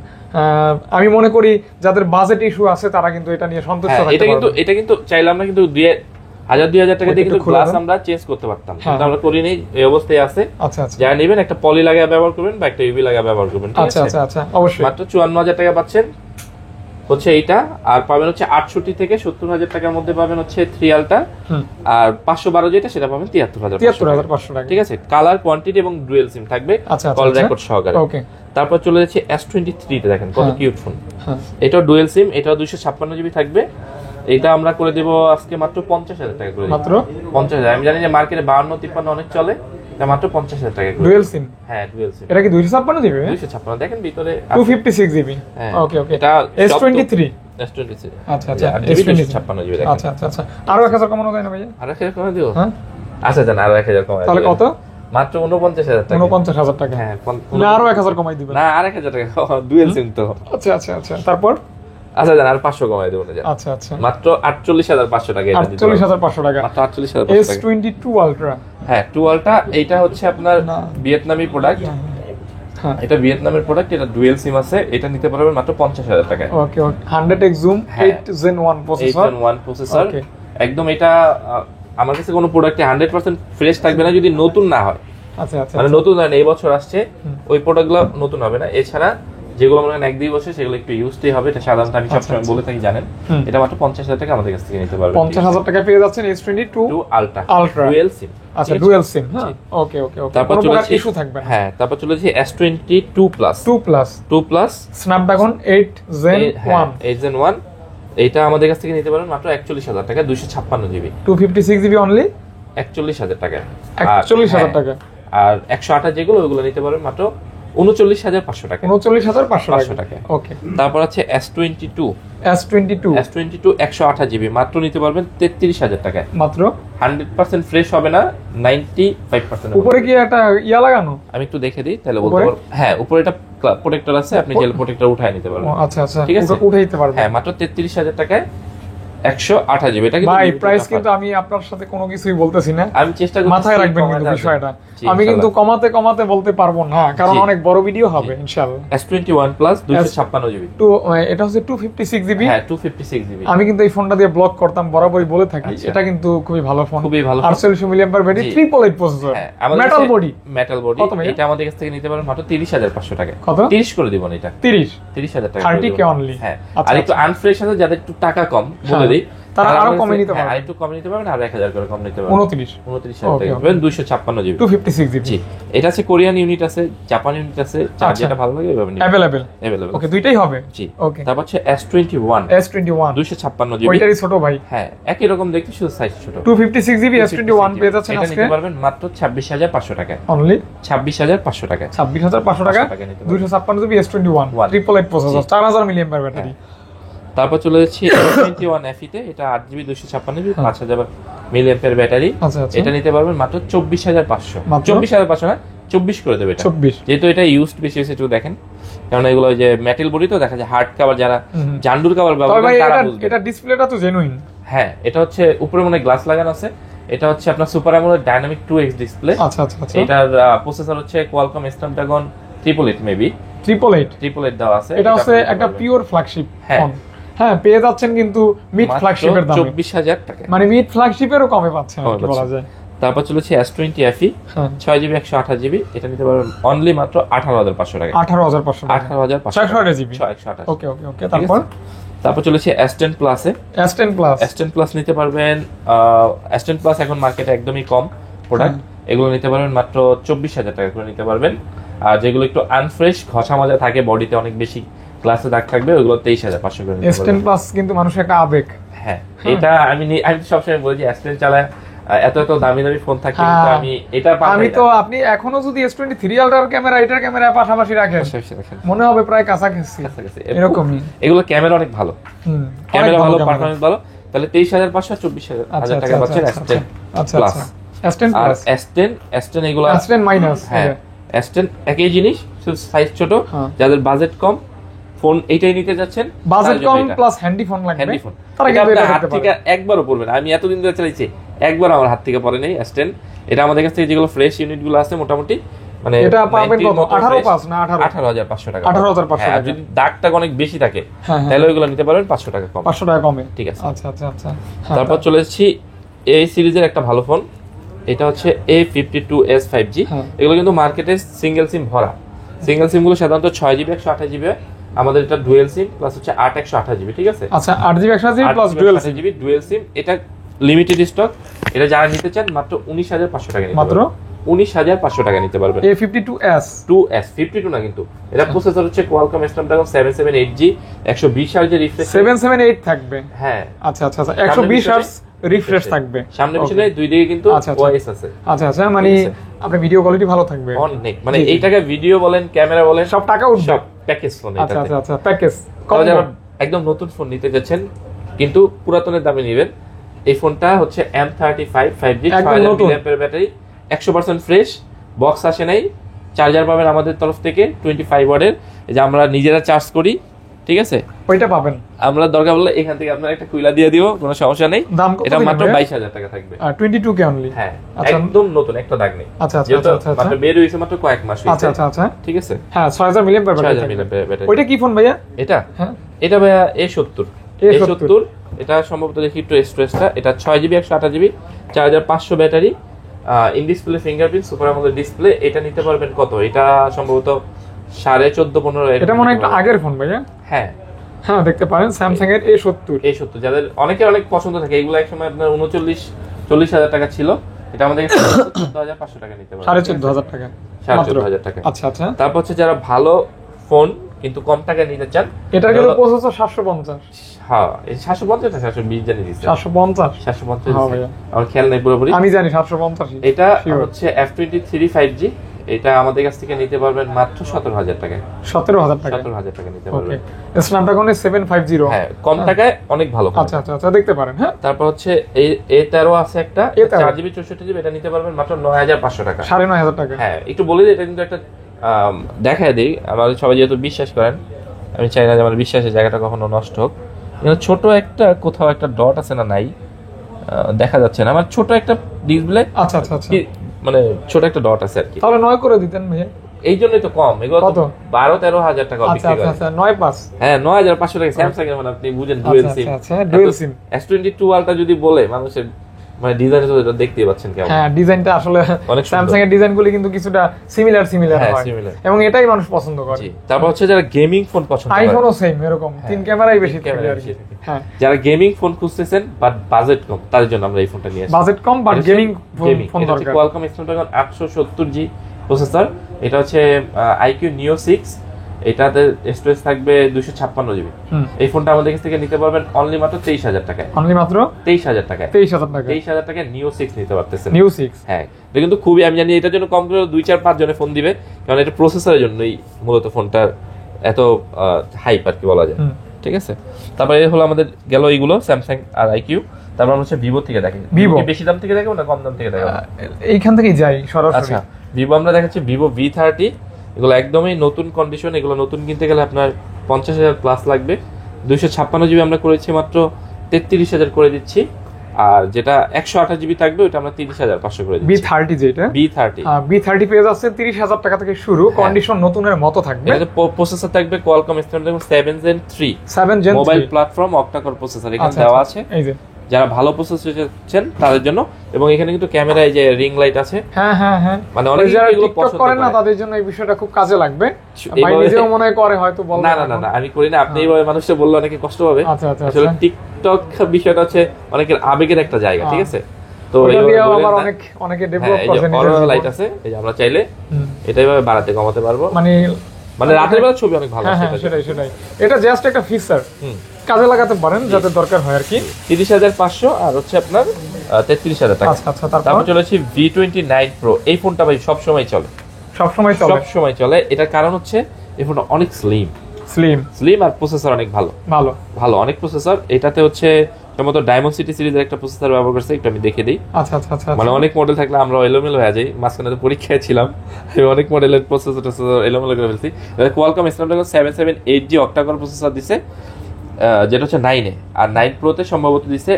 আমি মনে করি যাদের বাজেট ইস্যু আছে তারা কিন্তু এটা নিয়ে সন্তুষ্ট থাকতে পারবে। এটা কিন্তু চাইলে আমরা কিন্তু 2000 টাকা দিয়ে কিন্তু গ্লাস আমরা চেঞ্জ করতে পারতাম, কিন্তু আমরা করি নাই, এই অবস্থায় আছে। আচ্ছা আচ্ছা, যারা নেবেন একটা পলি লাগায় ব্যবহার করবেন বা একটা ইউভি লাগায় ব্যবহার করবেন, ঠিক আছে? আচ্ছা আচ্ছা আচ্ছা, অবশ্যই। মাত্র 54000 টাকা পাচ্ছেন হচ্ছে এইটা। আর পাবেন হচ্ছে 68 থেকে 70000 টাকার মধ্যে পাবেন হচ্ছে 3 আলটা। আর 512 যেটা সেটা পাবেন 73500 টাকা, ঠিক আছে? কালার, কোয়ান্টিটি এবং ডুয়াল সিম থাকবে, কল রেকর্ড সহকারে। ওকে, তারপর চলে যাচ্ছে S23 তে। দেখেন কত কিউট ফোন। এটাও ডুয়াল সিম, এটাও 256GB থাকবে। এটা আমরা করে দেব আজকে মাত্র 50000 টাকা করে। মাত্র 50000? আমি জানি যে মার্কেটে 52 53 অনেক চলে, এটা মাত্র 50000 টাকা করে। Dual SIM? হ্যাঁ, ডুয়াল সিম। এটা কি 256 দিবে? 256। দেখেন ভিতরে 256GB। ওকে ওকে, এটা S23। আচ্ছা আচ্ছা, S23 দেখেন। আচ্ছা আচ্ছা আচ্ছা, আরো 1000 কমানো যায় না ভাই? আরো 1000 কমানো দিও? হ্যাঁ, আচ্ছা জান, আরো 1000 কমাই। তাহলে কত? মাত্র 49000 টাকা। 49000 টাকা? হ্যাঁ, না আরো 1000 কমাই দিবেন? না, আর 1000 টাকা, ডুয়াল সিম তো। আচ্ছা আচ্ছা আচ্ছা, তারপর? আচ্ছা জান, আর 500 কমাই দেব না জান। আচ্ছা আচ্ছা, মাত্র 48500 টাকা। এটা 48500 টাকা, মাত্র 48500 টাকা। S22 ultra. হ্যাঁ, 2 আলট্রা। এইটা হচ্ছে আপনার ভিয়েতনামি প্রোডাক্ট। এটা ভিয়েতনামের প্রোডাক্ট, এটা ডুয়াল সিম আছে। এটা নিতে পারবেন মাত্র 50000 টাকা। ওকে ওকে, 100x zoom, 8 Gen 1 processor. 8 Gen 1 processor. একদম এটা আমার কাছে কোনো প্রোডাক্টে 100% ফ্রেশ থাকবে না যদি নতুন না হয়। আচ্ছা আচ্ছা, মানে নতুন না, এই বছর আসছে ওই প্রোডাক্টগুলো নতুন হবে না। এছাড়া যেগুলো মনে হয় 1-2 বছর সেগুলো একটু ইউজডই হবে। এটা সাধারণত আমি সবসময় বলে থাকি, জানেন। এটা মাত্র 50000 টাকা আমাদের কাছ থেকে নিতে পারবেন। 50000 টাকা পেয়ে যাচ্ছেন S22 আলট্রা ডুয়াল সিম। আচ্ছা, ডুয়াল সিম। হ্যাঁ, ওকে ওকে ওকে, তারপর চলে যাচ্ছে ইস্যু থাকবে না। হ্যাঁ, তারপর চলে যাচ্ছে S22 plus. 2 plus Snapdragon 8 Gen 1। 8 Gen 1। এটা আমাদের কাছ থেকে নিতে পারবেন মাত্র 41000 টাকা। 256GB, 256GB অনলি 41000 টাকা। 41000 টাকা। আর 128 যেগুলো ওইগুলো নিতে পারবেন মাত্র 39,500 টাকা। 39,500 টাকা। ওকে। তারপর আছে S22 128 GB মাত্র নিতে পারবেন 33,000 টাকায়। মাত্র 100% ফ্রেশ হবে না, 95%। উপরে কি একটা ইয়া লাগানো? আমি একটু দেখে দিই তাহলে বলতে পারবো। হ্যাঁ, উপরে এটা প্রোটেক্টর আছে, আপনি জেল প্রোটেক্টর উঠায় নিতে পারবেন। আচ্ছা আচ্ছা, ঠিক আছে, উঠাই নিতে পারবেন। হ্যাঁ, মাত্র 33,000 টাকায় 128 GB। এটা কিন্তু ভাই প্রাইস কিন্তু আমি আপনার সাথে কোনো কিছুই বলতেছি না, আমি চেষ্টা করছি মাথায় রাখবেন কিন্তু বিষয়টা। আমি কিন্তু কমাতে কমাতে বলতে পারবো না, কারণ অনেক বড় ভিডিও হবে ইনশাআল্লাহ। S21 Plus 256 GB। এটা হচ্ছে 256 GB। হ্যাঁ, 256 GB। আমি কিন্তু এই ফোনটা দিয়ে ব্লগ করতাম, বরাবরই বলে থাকি। এটা কিন্তু খুবই ভালো ফোন, খুবই ভালো। 48 milliampere battery, 888 processor, metal body. এটা আমাদের কাছ থেকে নিতে পারেন মাত্র 30,500 টাকায়। কত? 30 করে দিব না, এটা 30,000 টাকা। 30 কে অনলি। হ্যাঁ, আর একটু আনফ্রেশ আছে যাদের একটু টাকা কম, বলে দেই তারা আরো কমে নিতে পারবে। আর একটু কমে নিতে পারবেন, আর 1000 করে কম নিতে পারবেন। 29,000 টাকা পাবেন 256 GB 256 GB। জি, এটা আছে কোরিয়ান ইউনিট আছে, জাপান ইউনিট আছে, চার যেটা ভালো লাগে এভাবে নিবেন। अवेलेबल। ওকে, দুইটাই হবে। জি, ওকে। তারপর আছে S21 256 GB। ওইটারই ছোট ভাই। হ্যাঁ, একই রকম দেখতে, শুধু সাইজ ছোট। 256 GB S21 পেয়ে যাচ্ছেন এটা আজকে। নিতে পারবেন মাত্র 26,500 টাকায়। অনলি 26,500 টাকায়। 26,500 টাকা 256 GB S21 888 processor, 4000 milliampere battery. তারপর চলে যাচ্ছি S21 FE তে। এটা 8GB 256 GB 5000 মিলিঅ্যাম্পিয়ার ব্যাটারি। এটা নিতে পারবেন মাত্র 24,500। 24,500 না, 24 করে দেবে এটা। 24, যেহেতু এটা ইউজড বেশি হয়েছে, একটু দেখেন, কারণ এগুলো ওই যে মেটাল বডি তো, দেখা যায় হার্ড কভার যারা জান্ডুর কভার ব্যবহার করে তারা বুঝবে। এটা ডিসপ্লেটা তো জেনুইন। হ্যাঁ, এটা হচ্ছে উপরে মনে গ্লাস লাগানো আছে। এটা হচ্ছে আপনার super AMOLED dynamic 2X display. আচ্ছা আচ্ছা আচ্ছা। এটার প্রসেসর হচ্ছে কোয়ালকম স্ন্যাপড্রাগন 888 মেবি 888 দেওয়া আছে। এটা হচ্ছে একটা পিওর ফ্ল্যাগশিপ ফোন। হ্যাঁ, পেয়ে যাচ্ছেন কিন্তু মিড ফ্ল্যাগশিপের দামে, 24,000 টাকা। মানে মিড ফ্ল্যাগশিপেরও কমে পাচ্ছেন আর কি বলা যায়। তারপর চলেছে S20 FE 6GB 128 GB। এটা নিতে পারবেন অনলি মাত্র 18,500 টাকা। 18,500 টাকা। 18,500 GB। 128। ওকে ওকে ওকে। তারপর চলেছে S10 Plus এ। S10 Plus নিতে পারবেন। S10 Plus এখন মার্কেটে একদমই কম প্রোডাক্ট। এগুলো নিতে পারবেন মাত্র 24,000 টাকা করে নিতে পারবেন। আর যেগুলো একটু আনফ্রেশ, ঘষা মাজা থাকে, বডিতে অনেক বেশি গ্লাসে দাগ থাকবে, ওগুলো 23,500 করে নিতে পারবেন। S10 Plus কিন্তু মানুষের একটা আবেগ। হ্যাঁ, এটা আমি সবসময় বলি যে S10 চালায় এত দামি ফোন থাকে, কিন্তু আমি এটা আমি তো, আপনি এখনো যদি S23 আলট্রার ক্যামেরা এটার ক্যামেরা পাশাপাশি রাখেন, মনে হবে প্রায় কাছাকাছি এরকমই। এগুলো ক্যামেরা অনেক ভালো, ক্যামেরা ভালো, পারফরম্যান্স ভালো। তাহলে 23,500 24,000 টাকা পাচ্ছেন S10 Plus। S10 Plus, S10 এগুলো S10 মাইনাস। হ্যাঁ, S10 একই জিনিস, শুধু সাইজ ছোট। যাদের বাজেট কম, ফোন এইটাই নিতে যাচ্ছেন, বাজেট কম প্লাস হ্যান্ডি ফোন লাগবে, তারা কিন্তু এটা হাত থেকে একবারও পড়বে না। আমি এতদিন ধরে চালাইছি, একবার আমার হাত থেকে পড়ে নেই S10। এটা আমাদের কাছ থেকে যেগুলো ফ্রেশ ইউনিট গুলো আছে মোটামুটি, মানে এটা পাবেন কত? 18,500 না 18,500 টাকা। 18,500 টাকা। যদি দাগটা অনেক বেশি থাকে তাহলে ওইগুলো নিতে পারবেন 500 টাকা কম। 500 টাকা কমে, ঠিক আছে। আচ্ছা আচ্ছা আচ্ছা। তারপর চলে এসেছি এই সিরিজের একটা ভালো ফোন। এটা হচ্ছে A52s 5G। এগুলো কিন্তু মার্কেটে সিঙ্গেল সিম ভরা। সিঙ্গেল সিম গুলো সাধারণত 6GB 128 GB। আমাদের এটা ডুয়েল সিম প্লাস হচ্ছে 8 128 GB। ঠিক আছে, আচ্ছা 8GB 128 প্লাস ডুয়েল সিম। ডুয়েল সিম, এটা লিমিটেড স্টক। এটা যারা নিতে চান মাত্র 19,500 টাকা নিতে পারবেন। মাত্র 19,500 টাকা নিতে পারবেন। A52s 52 না কিন্তু, এটা প্রসেসর হচ্ছে Qualcomm Snapdragon 778G 120 Hz refresh 778 থাকবে। হ্যাঁ, আচ্ছা আচ্ছা আচ্ছা, 120 Hz রিফ্রেশ থাকবে। সামনে পিছনে দুই দিকে কিন্তু ওএস আছে। আচ্ছা আচ্ছা, মানে আপনার ভিডিও কোয়ালিটি ভালো থাকবে অনেক, মানে এই টাকা ভিডিও বলেন, ক্যামেরা বলেন, সব টাকা উঠবে, সব প্যাকেজ ফোন। আচ্ছা আচ্ছা আচ্ছা, প্যাকেজ। যারা একদম নতুন ফোন নিতে যাচ্ছেন কিন্তু পুরাতনের দামে নেবেন, এই ফোনটা হচ্ছে M35 5G 6000 mAh battery, 100% fresh, box আসে নাই, চার্জার পাবেন আমাদের তরফ থেকে 25 ওয়াটের, যে আমরা নিজেরা চার্জ করি। ঠিক আছে, ওইটা পাবেন। আমরা দরকার বললে এখান থেকে আপনার একটা কুইলা দিয়ে দিব, কোনো সমস্যা নেই। এটা মাত্র 22,000 টাকা থাকবে। 22 কে অনলি। হ্যাঁ, একদম নতুন, একটা দাগ নেই। আচ্ছা আচ্ছা আচ্ছা, মাত্র বের হইছে মাত্র কয়েক মাস হইছে। আচ্ছা আচ্ছা আচ্ছা, ঠিক আছে। হ্যাঁ, 6000 মিলিঅ্যাম্পিয়ার ব্যাটারি। ওইটা কি ফোন ভাইয়া? এটা, হ্যাঁ, এটা ভাইয়া A70। এটা সম্ভবত দেখি একটু স্টোরেজটা। এটা 6GB 128GB 4500 battery, in display fingerprint, super AMOLED display. এটা নিতে পারবেন কত? এটা সম্ভবত 14.5-15। এটা মনে হয় একটা আগের ফোন ভাইয়া। হ্যাঁ হ্যাঁ, দেখতে পারেন স্যামসাং এর A70। যাদের অনেকের অনেক পছন্দ থাকে, এগুলো একসময় আপনার 39-40,000 টাকা ছিল। এটা আমাদের 14,500 টাকা নিতে পারবেন। 14,500 টাকা, 14,500 টাকা। আচ্ছা আচ্ছা। তারপর হচ্ছে যারা ভালো ফোন কিন্তু কম টাকায় নিতে চান, এটার কিন্তু প্রসেসর 750। হ্যাঁ, এই 750 না 720 জানি দিছে। 750 হ্যাঁ ভাইয়া, আমার খেয়াল নাই পুরোপুরি। আমি জানি 750। এটা হচ্ছে F23 5G। এটা আমাদের কাছ থেকে নিতে পারবেন মাত্র 17,000 টাকায়। 17,000 টাকা, 17,000 টাকা নিতে পারবেন। ওকে, স্ন্যাপড্রাগন 750। হ্যাঁ, কম টাকায় অনেক ভালো। আচ্ছা আচ্ছা আচ্ছা, দেখতে পারেন। হ্যাঁ, তারপর হচ্ছে এই A13 আছে একটা, 4GB 64GB, এটা নিতে পারবেন মাত্র 9,500 টাকা। 9,500 টাকা। হ্যাঁ, একটু বলে দিই, এটা কিন্তু একটা দেখায় দিই, আমাদের সবাই যেহেতু বিশ্বাস করেন, আমি চাই না যে আমার বিশ্বাসের জায়গাটা কখনো নষ্ট হোক। এখানে ছোট একটা কোথাও একটা ডট আছে না, নাই দেখা যাচ্ছে না, আমার ছোট একটা ডিসপ্লে। আচ্ছা আচ্ছা আচ্ছা, মানে ছোট একটা ডট আছে আর কি। তাহলে 9 করে দিতেন ভাইয়া। এই জন্যই তো কম, এগুলো কত? 12-13,000 টাকা আচ্ছা বিক্রি আচ্ছা করে। আচ্ছা, 9/5। হ্যাঁ, 9,500 টাকা স্যামসাং এর, মানে আপনি বুঝেন ডুয়াল সিম। আচ্ছা আচ্ছা, ডুয়াল সিম। S22 আলটা যদি বলে মানুষের, মানে ডিজাইন তো দেখতেই পাচ্ছেন কেমন। হ্যাঁ, ডিজাইনটা আসলে স্যামসাং এর ডিজাইনগুলি কিন্তু কিছুটা সিমিলার হ্যাঁ, হয়, similar। এবং এটাই মানুষ পছন্দ করে। জি, তারপর হচ্ছে যারা গেমিং ফোন পছন্দ করে, আইফোনও সেম এরকম, তিন ক্যামেরাই বেশি থাকে ক্যামেরা আর কি। বেশি থাকে। হ্যাঁ, যারা গেমিং ফোন খুঁজতেছেন বাট বাজেট কম, তাদের জন্য আমরা এই ফোনটা নিয়ে আসি। Budget com but gaming phone এটা হচ্ছে দরকার। Qualcomm Snapdragon 870G processor. এটা হচ্ছে IQ Neo 6, এটাতে স্টোরেজ থাকবে 256GB। এই ফোনটা আমাদের কাছ থেকে নিতে পারবেন অনলি মাত্র 23,000 টাকায়। অনলি মাত্র 23,000 টাকায়। 23,000 টাকা। 23,000 টাকায় Neo 6 নিতে পারতেছেন। নিউ 6। হ্যাঁ, এটা কিন্তু খুবই, আমি জানি এটার জন্য কম করে 2-4-5 জনে ফোন দিবে, কারণ এটা প্রসেসরের জন্যই মূলত ফোনটার এত হাইপ আর কি বলা যায়। ঠিক আছে, তারপরে হলো আমাদের গেল এইগুলো স্যামসাং আর IQ। তারপর আমরা হচ্ছে ভিভো থেকে দেখি। ভিভো বেশি দাম থেকে দেখাবো না কম দাম থেকে দেখাবো? এইখান থেকেই যাই সরাসরি। আচ্ছা, ভিভো আমরা দেখাচ্ছি ভিভো V30। এগুলো একদমই নতুন কন্ডিশন, এগুলো নতুন কিনতে গেলে আপনার 50,000 প্লাস লাগবে। 256GB আমরা করেছি মাত্র 33,000 করে দিচ্ছি, আর যেটা 128GB থাকবে ওটা আমরা 30,500 করে দিচ্ছি। V30 যেটা V30 V30 পেয়ে যাচ্ছে 30,000 টাকা থেকে শুরু, কন্ডিশন নতুনের মতো থাকবে। এটাতে প্রসেসর থাকবে Qualcomm Snapdragon 7 Gen 3 mobile platform octa-core processor এখানে দেওয়া আছে। এই যে যারা ভালো প্রসেসর চাচ্ছেন তাদের জন্য, এবং এখানে কিন্তু ক্যামেরায় যে রিং লাইট আছে। হ্যাঁ হ্যাঁ হ্যাঁ, মানে অনেকে যারা এগুলো টিকটক পছন্দ করেন না করে। তাদের জন্য এই বিষয়টা খুব কাজে লাগবে। ভাই এইভাবে- নিজেও মনে করে হয়তো বলবো না না না না, আমি করি না, আপনি এইভাবে মানুষকে বললে অনেকে কষ্ট পাবে। আচ্ছা আচ্ছা আসলে আচ্ছা, টিকটক বিষয়টা হচ্ছে অনেকের আবেগের একটা জায়গা, ঠিক আছে? তো ওটা এইভাবে দিয়েও বললেন আবার না। অনেকে হ্যাঁ, ডেভেলপ এই যে করছে নিজের অরোরা জীবন। লাইট আছে, এই যে আমরা চাইলে হুম। এটা এইভাবে বাড়াতে কমাতে পারবো। মানে রাতের বেলা ছবি অনেক ভালো হ্যাঁ আসে হ্যাঁ, এটাতে। সেটাই এটা জাস্ট একটা ফিচার, হুম। কাজে লাগাতে পারেন যাতে দরকার হয় আর কি। 30,500 আর হচ্ছে আপনার 33,000 টাকা। আচ্ছা আচ্ছা, তারপর তারপর চলেছি V29 Pro। এই ফোনটা ভাই সব সময় চলে, সব সময় চলে। সব সময় চলে। এটার কারণ হচ্ছে এই ফোনটা অনেক স্লিম আর প্রসেসর অনেক ভালো অনেক প্রসেসর। এটাতে হচ্ছে সম্ভবত ডায়মন্ড সিটি সিরিজের একটা প্রসেসর ব্যবহার করছে, একটু আমি দেখে দিই। আচ্ছা আচ্ছা আচ্ছা, মানে অনেক মডেল থাকলে আমরা এলোমেলো হয়ে যাই, মাঝখানে তো পরীক্ষায় ছিলাম, আমি অনেক মডেলের প্রসেসর এলোমেলো করে ফেলছি। Qualcomm Snapdragon 778G octa-core processor দিছে, যেটা হচ্ছে 9 এ, আর 9 প্রোতে সম্ভবত দিছে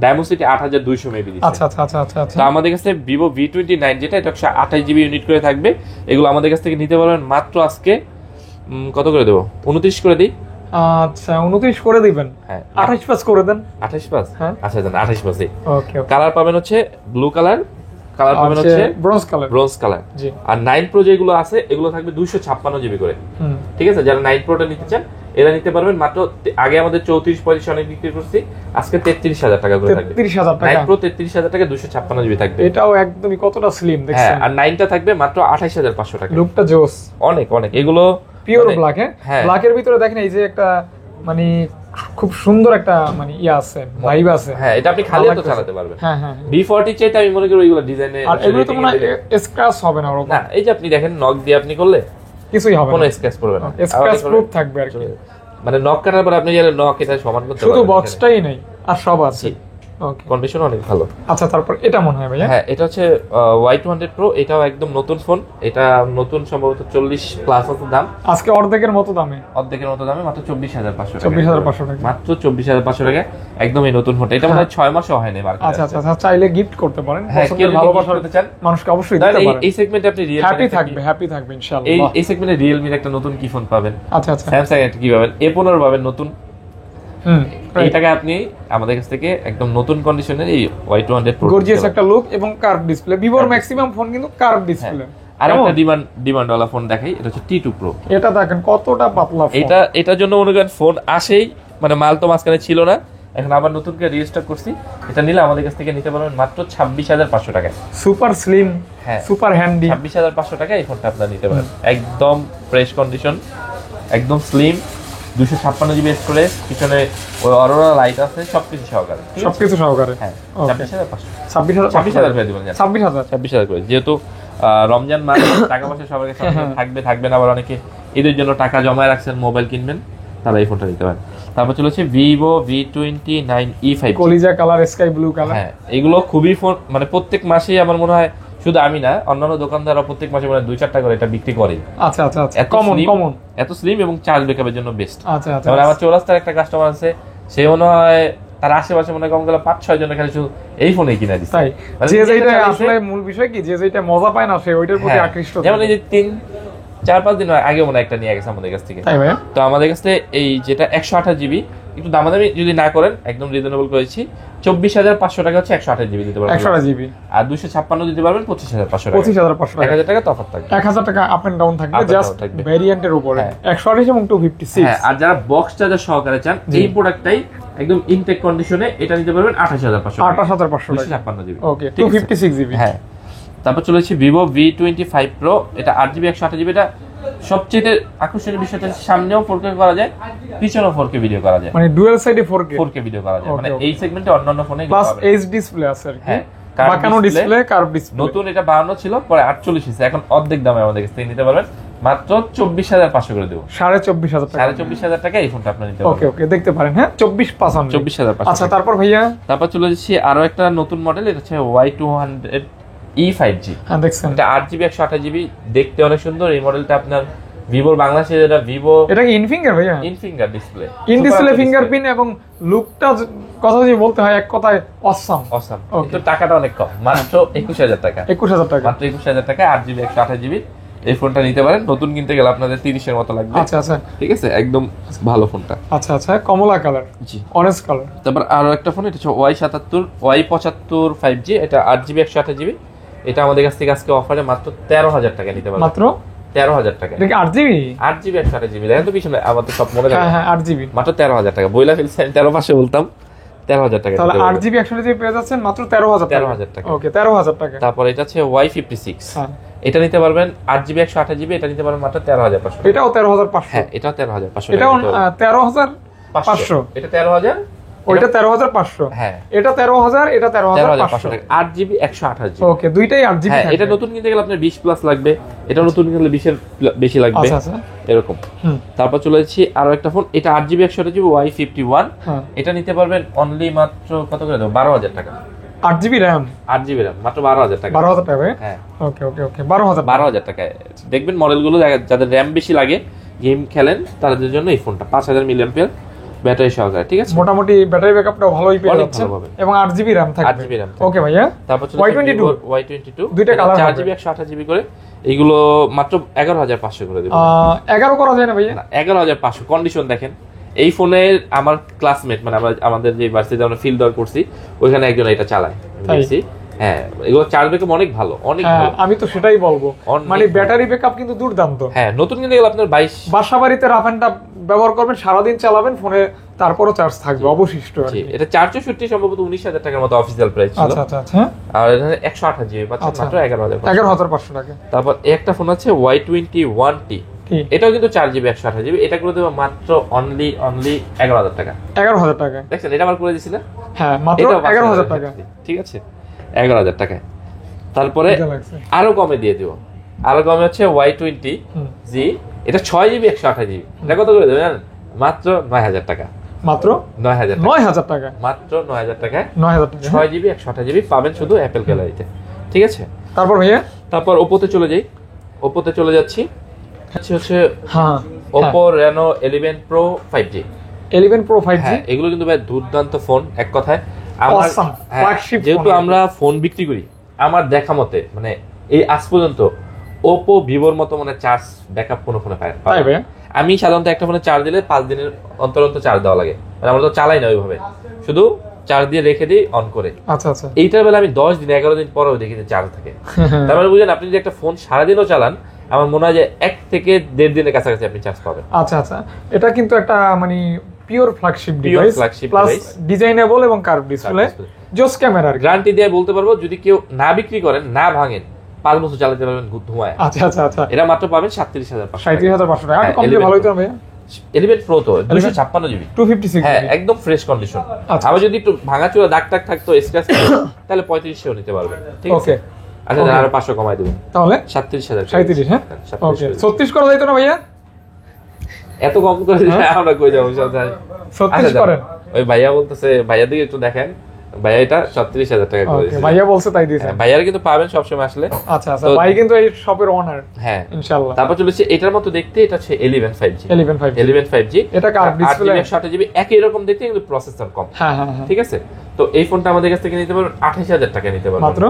ডায়মন্ড সিটি 8200 মেবি দিছে। আচ্ছা আচ্ছা আচ্ছা আচ্ছা, তো আমাদের কাছে ভিভো V29 যেটা, এটা 128GB ইউনিট করে থাকবে। এগুলো আমাদের কাছ থেকে নিতে পারবেন মাত্র আজকে কত করে দেবো, 29 করে দিই। আচ্ছা 29 করে দিবেন। হ্যাঁ, 28 পাস করে দেন। 28 পাস। হ্যাঁ, আচ্ছা দেন 28 পাস। ওকে ওকে। কালার পাবেন হচ্ছে ব্লু কালার পাবেন হচ্ছে ব্রোঞ্জ কালার। জি, আর 9 প্রো যেগুলো আছে এগুলো থাকবে 256GB করে। ঠিক আছে, যারা 9 প্রোটা নিতে চান এরা নিতে পারবেন মাত্র, আগে আমাদের 34-35 অনেক বিক্রি করছি, আজকে 33,000 টাকা করে থাকবে। 33,000 টাকা 9 প্রো 33,000 টাকা 256GB থাকবে। এটাও একদমই কতটা স্লিম হ্যাঁ, দেখছেন। আর 9টা থাকবে মাত্র 28,500 টাকা। লুকটা জোস, অনেক এগুলো পিওর মানে- ব্ল্যাক। হ্যাঁ, ব্ল্যাকের ভিতরে দেখেন এই যে একটা মানে খুব সুন্দর একটা মানে ইয়া আছে, ভাইব আছে। হ্যাঁ, এটা আপনি খালি তো চালাতে পারবেন। হ্যাঁ হ্যাঁ, B40 চাইতে আমি মনে করি ওইগুলো ডিজাইনে, আর এগুলো তো মনে হয় স্ক্র্যাচ হবে না ওরকম। না, এই যে আপনি দেখেন নক দিয়ে আপনি করলে কিছুই হবে কোনো না, স্ক্র্যাচ পড়বে না, স্ক্র্যাচ প্রুফ থাকবে আর কি। মানে নক কাটার পর আপনি জানেন নক এটা সমান করতে শুধু পারবেন। বক্সটাই নেই আর সব আছে। ওকে, কন্ডিশন অনেক ভালো। আচ্ছা তারপর এটা মনে হয় ভাইয়া। হ্যাঁ, এটা হচ্ছে Y200 Pro। এটাও একদম নতুন ফোন, এটা নতুন সম্ভবত 40 প্লাস আছে দাম, আজকে অর্ধেকের মতো দামে মাত্র 24,500 টাকা। 24,500 টাকা, মাত্র 24,500 টাকা, একদমই নতুন ফোন। এটা মনে হয় 6 মাসও হয়নি মার্কেটে। আচ্ছা আচ্ছা আচ্ছা, চাইলে গিফট করতে পারেন। হ্যাঁ, কেউ পছন্দের যদি ভালোবাসা gift করতে চান মানুষকে অবশ্যই দিতে পারেন। এই সেগমেন্টে আপনি হ্যাপি থাকবে ইনশাআল্লাহ। এই সেগমেন্টে রিয়েলমির একটা নতুন কি ফোন পাবেন, আচ্ছা আচ্ছা, স্যামসাং একটা কি পাবেন, A15 পাবেন নতুন। এই টাকা আপনি আমাদের কাছ থেকে একদম নতুন কন্ডিশনের এই Y200 Pro গর্জিয়াস একটা লুক এবং কার্ভ ডিসপ্লে। ভিভোর ম্যাক্সিমাম ফোন কিন্তু কার্ভ ডিসপ্লে। আর একটা ডিমান্ড ওয়ালা ফোন দেখাই, এটা হচ্ছে T2 Pro। এটা দেখেন কতটা পাতলা ফোন। এটার জন্য মনে করেন ফোন আসেই, মানে মাল তো মাঝখানে ছিল না, এখন আবার নতুন করে রিস্টক করছি। এটা নিলে আমাদের কাছ থেকে নিতে পারবেন মাত্র 26,500 টাকায়। সুপার স্লিম, হ্যাঁ, সুপার হ্যান্ডি। 26,500 টাকায় এই ফোনটা আপনারা নিতে পারেন, একদম ফ্রেশ কন্ডিশন, একদম স্লিম, 256GB স্টোরেজ, পিছনে ওই অরোরা লাইট আছে, সবকিছু সহকারে। সবকিছু সহকারে। হ্যাঁ, ওকে। 26,500 26,000 26,000 করে দিবেন, 26,000 26,000 করে, যেহেতু রমজান মাস, টাকা পয়সা সবার কাছে থাকবে থাকবে না, আবার অনেকে ঈদের জন্য টাকা জমায় রাখছেন, মোবাইল কিনবেন, তারা এই ফোনটা নিতে পারেন। তারপর চলেছে ভিভো V29e5, কলিজা কালার, স্কাই ব্লু কালার। হ্যাঁ এগুলো খুবই ফোন, মানে প্রত্যেক মাসেই আমার মনে হয়, শুধু আমি না অন্যান্য দোকানদাররা প্রত্যেক মাসে মানে 2-4টা করে এটা বিক্রি করে। আচ্ছা আচ্ছা আচ্ছা, কমন কমন, এত স্লিম এবং চার্জ ব্যাকআপের জন্য বেস্ট। আচ্ছা আচ্ছা, আমার চৌরাস্তার একটা কাস্টমার আছে, সে মনে হয় তার আশেপাশে মনে কম গেলে 5-6 জনের খালি শুধু এই ফোনেই কিনা দিচ্ছে। তাই মানে যে যেটা আসলে মূল বিষয় কি, যে যেটা মজা পায় না সে ওইটার প্রতি আকৃষ্ট। যেমন এই যে 3-4-5 দিন আগে মনে একটা নিয়ে গেছে আমাদের কাছ থেকে। তাই ভাই, তো আমাদের কাছ থেকে এই যেটা 128 জিবি, একটু দামাদামি যদি না করেন একদম রিজনেবল করেছি, 24,500 টাকা হচ্ছে 128 জিবি দিতে পারবেন, 128 জিবি। আর 256 দিতে পারবেন 25,500 টাকা। 25,500 টাকা, 1000 টাকা তফাৎ থাকবে, 1000 টাকা আপ এন্ড ডাউন থাকবে, Up and জাস্ট down থাকবে। ভেরিয়েন্টের উপরে 128 এবং 256। হ্যাঁ, আর যারা বক্স চার্জার সহকারে চান এই প্রোডাক্টটাই একদম ইনটেক কন্ডিশনে, এটা নিতে পারবেন 28,500 টাকা, 28,500 টাকা, 256 জিবি। ওকে, 256 জিবি। হ্যাঁ, তারপর চলেছে ভিভো V25 Pro, এটা 8 জিবি 128 জিবি। এটা সবচেয়ে আকর্ষণীয় বিষয়টা সামনেও 4K করা যায়, পিছনেও 4K ভিডিও করা যায়, মানে ডুয়াল সাইডে 4K ভিডিও করা যায়। মানে এই সেগমেন্টে অন্যান্য ফোনে প্লাস এইচ ডিসপ্লে আছে আর কি। হ্যাঁ, বাঁকানো ডিসপ্লে, কার্ভ ডিসপ্লে। নতুন এটা 52 ছিল, পরে 48 হয়েছে, এখন অর্ধেক দামে আমাদের কাছ থেকে নিতে পারবেন, মাত্র 24,500 করে দেবো। 24,500 টাকা, 24,500 টাকা এই ফোনটা আপনি নিতে পারবেন। ওকে ওকে, দেখতে পারেন। হ্যাঁ, 24,500। 24,500। আচ্ছা, তারপর ভাইয়া, তারপর চলে যাচ্ছি আরো একটা নতুন মডেল, এটা হচ্ছে Y200E5G। হ্যাঁ দেখছেন, এটা 8 জিবি 128 জিবি, দেখতে অনেক সুন্দর। এই মডেলটা আপনার ভিভোর বাংলাদেশে, যেটা ভিভো, এটা কি ইন ফিঙ্গার ভাইয়া? In finger display, in display fingerprint, এবং লুকটা কথা যদি বলতে হয় এক কথায় অসাম। অসাম। কিন্তু টাকাটা অনেক কম, মাত্র 21,000 টাকা। 21,000 টাকা, মাত্র 21,000 টাকা 8 জিবি 128 জিবি এই ফোনটা নিতে পারেন। নতুন কিনতে গেলে আপনাদের 30-এর মতো লাগবে। আচ্ছা আচ্ছা, ঠিক আছে, একদম ভালো ফোনটা। আচ্ছা আচ্ছা, কমলা কালার, জি, অরেঞ্জ কালার। তারপর আরো একটা ফোন, এটা হচ্ছে Y75 5G, এটা 8 জিবি 128 জিবি। এটা আমাদের কাছ থেকে আজকে অফারে মাত্র 13,000 টাকা নিতে পারবেন। মাত্র 13,000 টাকা। দেখি 8 জিবি, 8 জিবি 128 জিবি, দেখেন তো পিছনে আমাদের সব মনে থাকে। হ্যাঁ 8 জিবি, মাত্র 13,000 টাকা। বইলা ফেলছেন 13,500 বলতাম, 13,000 টাকা। তাহলে 8 জিবি 128 জিবি পেয়ে যাচ্ছেন মাত্র 13,000 টাকা। ওকে, 13,000 টাকা। তারপর এটা হচ্ছে Y56, হ্যাঁ, এটা নিতে পারবেন 8 জিবি 128 জিবি, এটা নিতে পারবেন মাত্র 13,500। এটাও 13,500। হ্যাঁ, এটাও 13,500। এটাও 13,500। এটা 13,000, ওইটা 13,500। হ্যাঁ, এটা 13,000, এটা 13,500 টাকা। 8 জিবি 128 জিবি। ওকে, দুইটাই 8 জিবি। হ্যাঁ, এটা নতুন কিনতে গেলে আপনার 20 প্লাস লাগবে, এটা নতুন কিনলে 20 এর বেশি লাগবে। আচ্ছা আচ্ছা, এরকম। তারপর চলে যাচ্ছি আরো একটা ফোন, এটা 8 জিবি 128 জিবি Y51। এটা নিতে পারবেন অনলি মাত্র কত করে দেবো? 12,000 টাকা। 8 জিবি RAM, 8 জিবি RAM, মাত্র 12,000 টাকা। 12,000 টাকা। হ্যাঁ, ওকে ওকে ওকে, 12,000 টাকায়। দেখবেন মডেলগুলো যাদের র্যাম বেশি লাগে, গেম খেলেন, তাদের জন্য এই ফোনটা 5000 মিলিঅ্যাম্পিয়ার ব্যাটারি সহকারে। ঠিক আছে, মোটামুটি ব্যাটারি ব্যাকআপটাও ভালোই পেয়ে যাচ্ছে, এবং 8 জিবি RAM থাকবে। 8 জিবি RAM। ওকে ভাইয়া, তারপর Y22, দুইটা কালার, 4 জিবি 128 জিবি করে। এইগুলো মাত্র 11,500 করে দেব। 11 করা যায় না ভাইয়া? 11,500। কন্ডিশন দেখেন, এই ফোনের আমার ক্লাসমেট, মানে আমাদের যে ভার্সিটিতে আমরা ফিল্ড ওয়ার্ক করছি, ওইখানে একজন এটা চালায়, দেখছি। হ্যাঁ, এগুলো চার্জ ব্যাকআপ অনেক ভালো, অনেক ভালো। আমি তো সেটাই বলবো, মানে ব্যাটারি ব্যাকআপ কিন্তু দুর্দান্ত। হ্যাঁ, নতুন কিনতে গেলে আপনার 22 বাসা বাড়িতে রাফ এন্ড টাফ ব্যবহার করবেন, সারাদিন চালাবেন ফোনে, তারপরও চার্জ থাকবে অবশিষ্ট। এটা 464 সম্ভবত 19,000 টাকার মতো অফিসিয়াল প্রাইস ছিল। আচ্ছা আচ্ছা আচ্ছা, আর এখানে 128 জিবি পাচ্ছেন মাত্র 11,500 টাকা। তারপর একটা ফোন আছে Y21T, এটাও কিন্তু 4 জিবি 128 জিবি। এটা করে দেবো মাত্র অনলি 11,000 টাকা। 11,000 টাকা, দেখছেন, এটা আবার করে দিছি না? হ্যাঁ, মাত্র 11,000 টাকা। ঠিক আছে, 11,000 টাকায়। তারপরে আরো কমে দিয়ে দিব, আরো কমে হচ্ছে Y20G, এটা 6 জিবি 128 জিবি। এটা কত করে দেবেন জানেন? মাত্র 9,000 টাকা। মাত্র 9,000 টাকা, মাত্র 9,000 টাকায় 9,000 টাকা। 6 জিবি 128 জিবি পাবেন শুধু অ্যাপেল গ্যালারিতে। ঠিক আছে, তারপর ভাইয়া, তারপর ওপোতে চলে যাই। ওপোতে চলে যাচ্ছি, হচ্ছে হ্যাঁ, Oppo Reno 11 Pro 5G। 11 Pro 5G, এগুলো কিন্তু ভাই দুর্দান্ত ফোন। এক কথায় যেহেতু আমরা ফোন বিক্রি করি, আমার দেখা মতে মানে এই আজ পর্যন্ত ওপো ভিভোর মতো মানে চার্জ ব্যাকআপ কোনো ফোনে পায়। আমি সাধারণত একটা ফোনে চার্জ দিলে 5 দিনের অন্তর অন্তর চার্জ দেওয়া লাগে, মানে আমরা তো চালাই না ওইভাবে, শুধু চার্জ দিয়ে রেখে দিই অন করে। আচ্ছা আচ্ছা, এইটার বেলা আমি 10 দিন 11 দিন পরেও দেখি যে চার্জ থাকে। তারপরে বুঝলেন, আপনি যদি একটা ফোন সারাদিনও চালান, আমার মনে হয় যে 1 থেকে 1.5 দিনের কাছাকাছি আপনি চার্জ পাবেন। আচ্ছা আচ্ছা, এটা কিন্তু একটা মানে pure flagship device, plus designable এবং কার্ভ ডিসপ্লে, জোস ক্যামেরা। গ্যারান্টি দিয়ে বলতে পারবো, যদি কেউ না বিক্রি করেন, না ভাঙেন, 5 বছর চালাতে পারবেন ধোঁয়ায়। আচ্ছা আচ্ছা আচ্ছা, এটা মাত্র পাবেন 37,500। 37,500 টাকা। কম দিয়ে ভালোই তো ভাইয়া। 11 Pro তো 256 জিবি, 256 হ্যাঁ, একদম ফ্রেশ কন্ডিশন। আবার যদি একটু ভাঙাচোরা দাগ টাগ থাকতো, স্ক্র্যাচ, তাহলে 3500 নিতে পারবেন। ঠিক আছে, আচ্ছা আরো 500 কমাই দেবেন, তাহলে 37,000 37। হ্যাঁ ওকে 36 করা যাইতো না ভাইয়া? এত কম করে আমরা কই যাবো? 36 করেন। ওই ভাইয়া বলতেছে, ভাইয়া দিকে একটু দেখেন, ভাইয়া এটা 37,000 টাকা করে দিয়েছে। ভাইয়া বলছে তাই দিয়েছে। ভাইয়ার কিন্তু পাবেন সবসময় আসলে। আচ্ছা আচ্ছা, ভাই কিন্তু এই শপের ওনার। হ্যাঁ ইনশাআল্লাহ। তারপর চলেছে এটার মতো দেখতে, এটা হচ্ছে 11 5G। 11 5G এটা কার ডিসপ্লে 8GB একই রকম দেখতে, কিন্তু প্রসেসর কম। হ্যাঁ হ্যাঁ, ঠিক আছে। তো এই ফোনটা আমাদের কাছ থেকে নিতে পারবেন 28,000 টাকা নিতে পারবেন মাত্র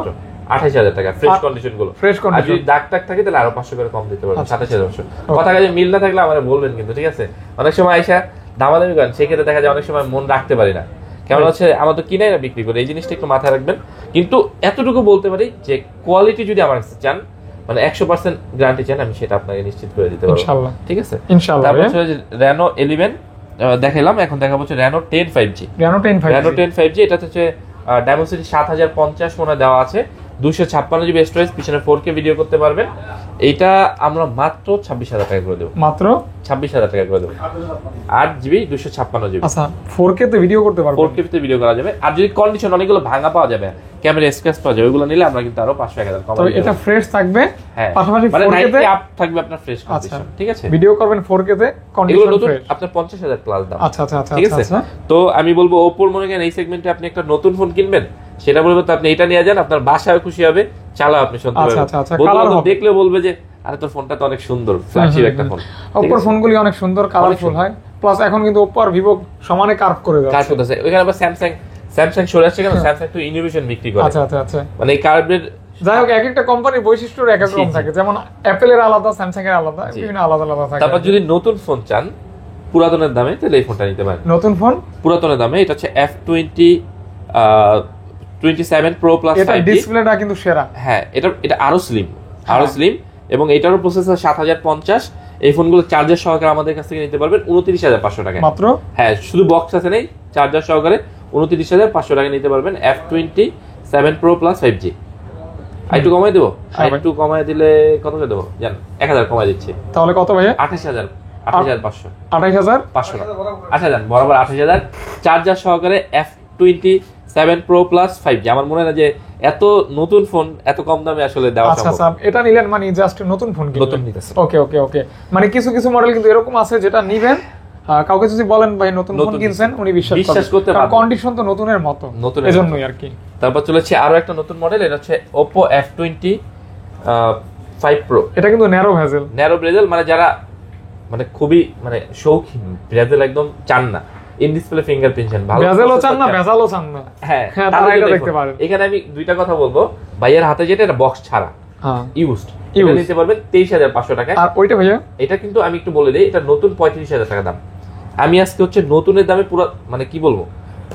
28,000 টাকা ফ্রেশ কন্ডিশন গুলো। ফ্রেশ আর কন্ডিশন যদি দাগ টাগ থাকে তাহলে আরো 500 করে কম দিতে পারবেন, 27,500। কথা কাজে মিল না থাকলে আমারে বলবেন কিন্তু, ঠিক আছে? অনেক সময় আইসা দামাদামি করেন, সেক্ষেত্রে দেখা যায় অনেক সময় মন রাখতে পারি না। কেমন হচ্ছে, আমরা তো কিনাই না বিক্রি করি, এই জিনিসটা একটু মাথায় রাখবেন। কিন্তু এতটুকু বলতে পারি যে কোয়ালিটি যদি আমার কাছে চান, মানে 100% গ্যারান্টি চান, আমি সেটা আপনাকে নিশ্চিত করে দিতে পারবো ইনশাআল্লাহ। ঠিক আছে ইনশাআল্লাহ। তারপর হচ্ছে Reno 11 দেখাইলাম, এখন দেখাবো হচ্ছে Reno 10 5G। Reno 10 5G এটা হচ্ছে Dimensity 7050 মনে দেওয়া আছে, 256GB স্টোরেজ, পিছনে 4K ভিডিও করতে পারবেন। এটা আমরা মাত্র 26,000 টাকা করে দেবো, মাত্র 26,000 টাকা করে দেবো। 8GB 256GB। আচ্ছা 4K তে ভিডিও করতে পারবেন, 4K তে ভিডিও করা যাবে। আর যদি কন্ডিশন অনেকগুলো ভাঙা পাওয়া যাবে, ক্যামেরা স্ক্র্যাচ পাওয়া যাবে, ওগুলো নিলে আমরা কিন্তু আরো 500-1000 কম তবে এটা ফ্রেশ থাকবে। হ্যাঁ পাশাপাশি মানে 4K তে আপ থাকবে আপনার ফ্রেশ কন্ডিশন। ঠিক আছে, ভিডিও করবেন 4K তে, কন্ডিশন ফ্রেশ। আপনার 50,000 প্লাস দাম। আচ্ছা আচ্ছা আচ্ছা, ঠিক আছে। তো আমি বলবো Oppo মনে করেন এই সেগমেন্টে আপনি একটা নতুন ফোন কিনবেন, সেটা বলবো তো আপনি এটা নিয়ে যান, আপনার বাসায় খুশি হবে, চালাও আপনি শুনতে পারবেন। আচ্ছা আচ্ছা, কালার দেখলে বলবে যে আরে তোর ফোনটা তো অনেক সুন্দর, ফ্ল্যাগশিপ একটা ফোন। Oppo এর ফোনগুলি অনেক সুন্দর, কালারফুল হয়। প্লাস এখন কিন্তু Oppo আর Vivo সমানে কার্ভ করে যাচ্ছে। কাজ করতেছে ওইখানে। আবার স্যামসাং সরে আসছে কেন? স্যামসাং তো ইনোভেশন বিক্রি করে। আচ্ছা আচ্ছা আচ্ছা, মানে এই কার্ভের যাই হোক এক একটা কোম্পানির বৈশিষ্ট্য এক এক রকম থাকে, যেমন অ্যাপল এর আলাদা, স্যামসাং এর আলাদা, বিভিন্ন আলাদা আলাদা থাকে। তারপর যদি নতুন ফোন চান পুরাতনের দামে, তাহলে এই ফোনটা নিতে পারেন। নতুন ফোন পুরাতনের দামে এটা হচ্ছে F27 Pro Plus 5G। এটা ডিসপ্লেটা কিন্তু সেরা। হ্যাঁ এটা আরো স্লিম, এবং এটারও প্রসেসর 7050। এই ফোনগুলো চার্জার সহকারে আমাদের কাছ থেকে নিতে পারবেন 29,500 টাকা মাত্র। হ্যাঁ শুধু বক্স আছে নেই, চার্জার সহকারে 29,500 টাকা নিতে পারবেন F27 Pro Plus 5G। আরেকটু কমাই দেবো, আরেকটু কমাই দিলে কত করে দেবো জান? 1000 কমাই দিচ্ছি। তাহলে কত ভাইয়া? 28,500। 28,500 আচ্ছা জান, বরাবর 28,000 চার্জার সহকারে F27 Pro Plus 5G। আমার মনে হয় যে এত নতুন ফোন এত কম দামে আসলে দেওয়া সম্ভব। আচ্ছা এটা নিলেন মানে জাস্ট নতুন ফোন কিনলেন। নতুন নিতেছে। ওকে মানে কিছু কিছু মডেল কিন্তু এরকম আছে যেটা নিবেন, কাউকে যদি বলেন ভাই নতুন ফোন কিনছেন, উনি বিশ্বাস করতে পারবেন, কন্ডিশন তো নতুনের মতো, এজন্যই আর কি। তারপর চলেছে আরো একটা নতুন মডেল, এটা হচ্ছে Oppo F25 Pro। এটা কিন্তু ন্যারো ভেজেল, মানে যারা মানে খুবই মানে শৌখিন, ভেজেল একদম চান না, ইন ডিসপ্লে ফিঙ্গারপ্রিন্ট চান, ভালো ভেজেলও চান না, ভেজালও চান না, হ্যাঁ তারা এটা দেখতে পারেন। এখানে আমি দুইটা কথা বলবো, ভাইয়ের হাতে যেটা এটা বক্স ছাড়া, হ্যাঁ ইউজড, এটা নিতে পারবেন 23,500 টাকা। আর ওইটা ভাইয়া এটা কিন্তু আমি একটু বলে দেই, এটা নতুন 35,000 টাকা দাম। আমি আজকে হচ্ছে নতুনের দামে পুরো মানে কি বলবো,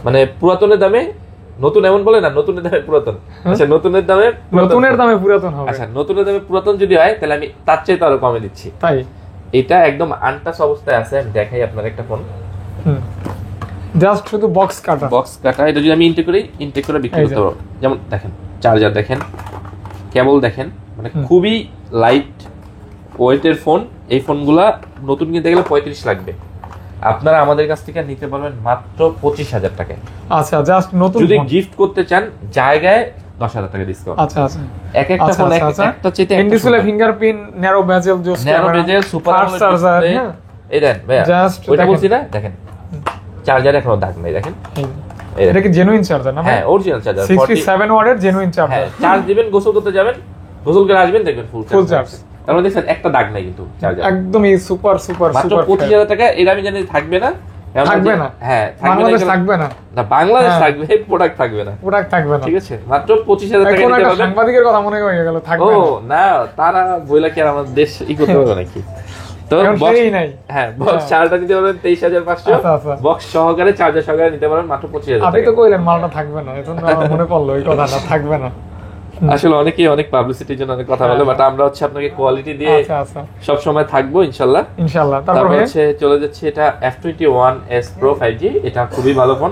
মানে পুরাতনের দামে নতুন এমন বলে না, নতুনের দামে পুরাতন। আচ্ছা নতুনের দামে পুরাতন হবে। আচ্ছা নতুনের দামে পুরাতন যদি হয় তাহলে আমি তার চেয়ে আরো কমে দিচ্ছি। তাই এটা একদম আনটাচ অবস্থায় আছে, আমি দেখাই আপনার একটা ফোন, জাস্ট শুধু বক্স কাটা। এটা যদি আমি ইনটেক করে বিক্রি করতে পারবো। যেমন দেখেন চার্জার দেখেন, কেবল দেখেন, মানে খুবই লাইট ওয়েটের ফোন। এই ফোনগুলা নতুন কিনতে গেলে 35 লাগবে, আপনারা আমাদের কাছ থেকে নিতে পারবেন মাত্র 25,000 টাকায়। আচ্ছা জাস্ট নতুন যদি গিফট করতে চান জায়গায় 10,000 টাকা ডিসকাউন্ট। আচ্ছা এক একটা ফোন একটা চেয়ে in display fingerprint, narrow basil, super fast charger. এই দেন ভাইয়া, ওইটা বলছি না, দেখেন চার্জারে এখনো দাগ নাই, দেখেন এটা কি জেনুইন চার্জার না? হ্যাঁ অরিজিনাল চার্জার, 67 ওয়াটের জেনুইন চার্জার। চার্জ দিবেন, গোসল করতে যাবেন, গোসল করে আসবেন, দেখবেন ফুল চার্জ। তার মধ্যে দেখেন একটা দাগ নাই কিন্তু চার্জার, একদমই সুপার মাত্র 25,000 টাকা। এটা আমি জানি থাকবে না, হ্যাঁ বাংলাদেশ থাকবে না, বাংলাদেশ থাকবে, প্রোডাক্ট থাকবে না, ঠিক আছে? মাত্র 25,000 টাকা নিতে পারবেন। সাংবাদিকের কথা মনে হয়ে গেল, থাকবে না। ও না, তারা বইলা কি আর আমাদের দেশ করতে পারবে নাকি? তো হ্যাঁ বক্স চার্জার নিতে পারবেন 23,500, বক্স সহকারে চার্জার সহকারে নিতে পারবেন মাত্র 25,000 টাকা। আপনি তো কইলেন মালটা থাকবে না, এজন্য আমার মনে পড়লো এই কথাটা, থাকবে না। আসলে অনেকেই অনেক পাবলিসিটির জন্য অনেক কথা বলে, বাট আমরা হচ্ছে আপনাকে কোয়ালিটি দিয়ে সব সময় থাকবো ইনশাআল্lah। তারপর হচ্ছে চলে যাচ্ছে এটা F21s Pro 5G। এটা খুবই ভালো phone,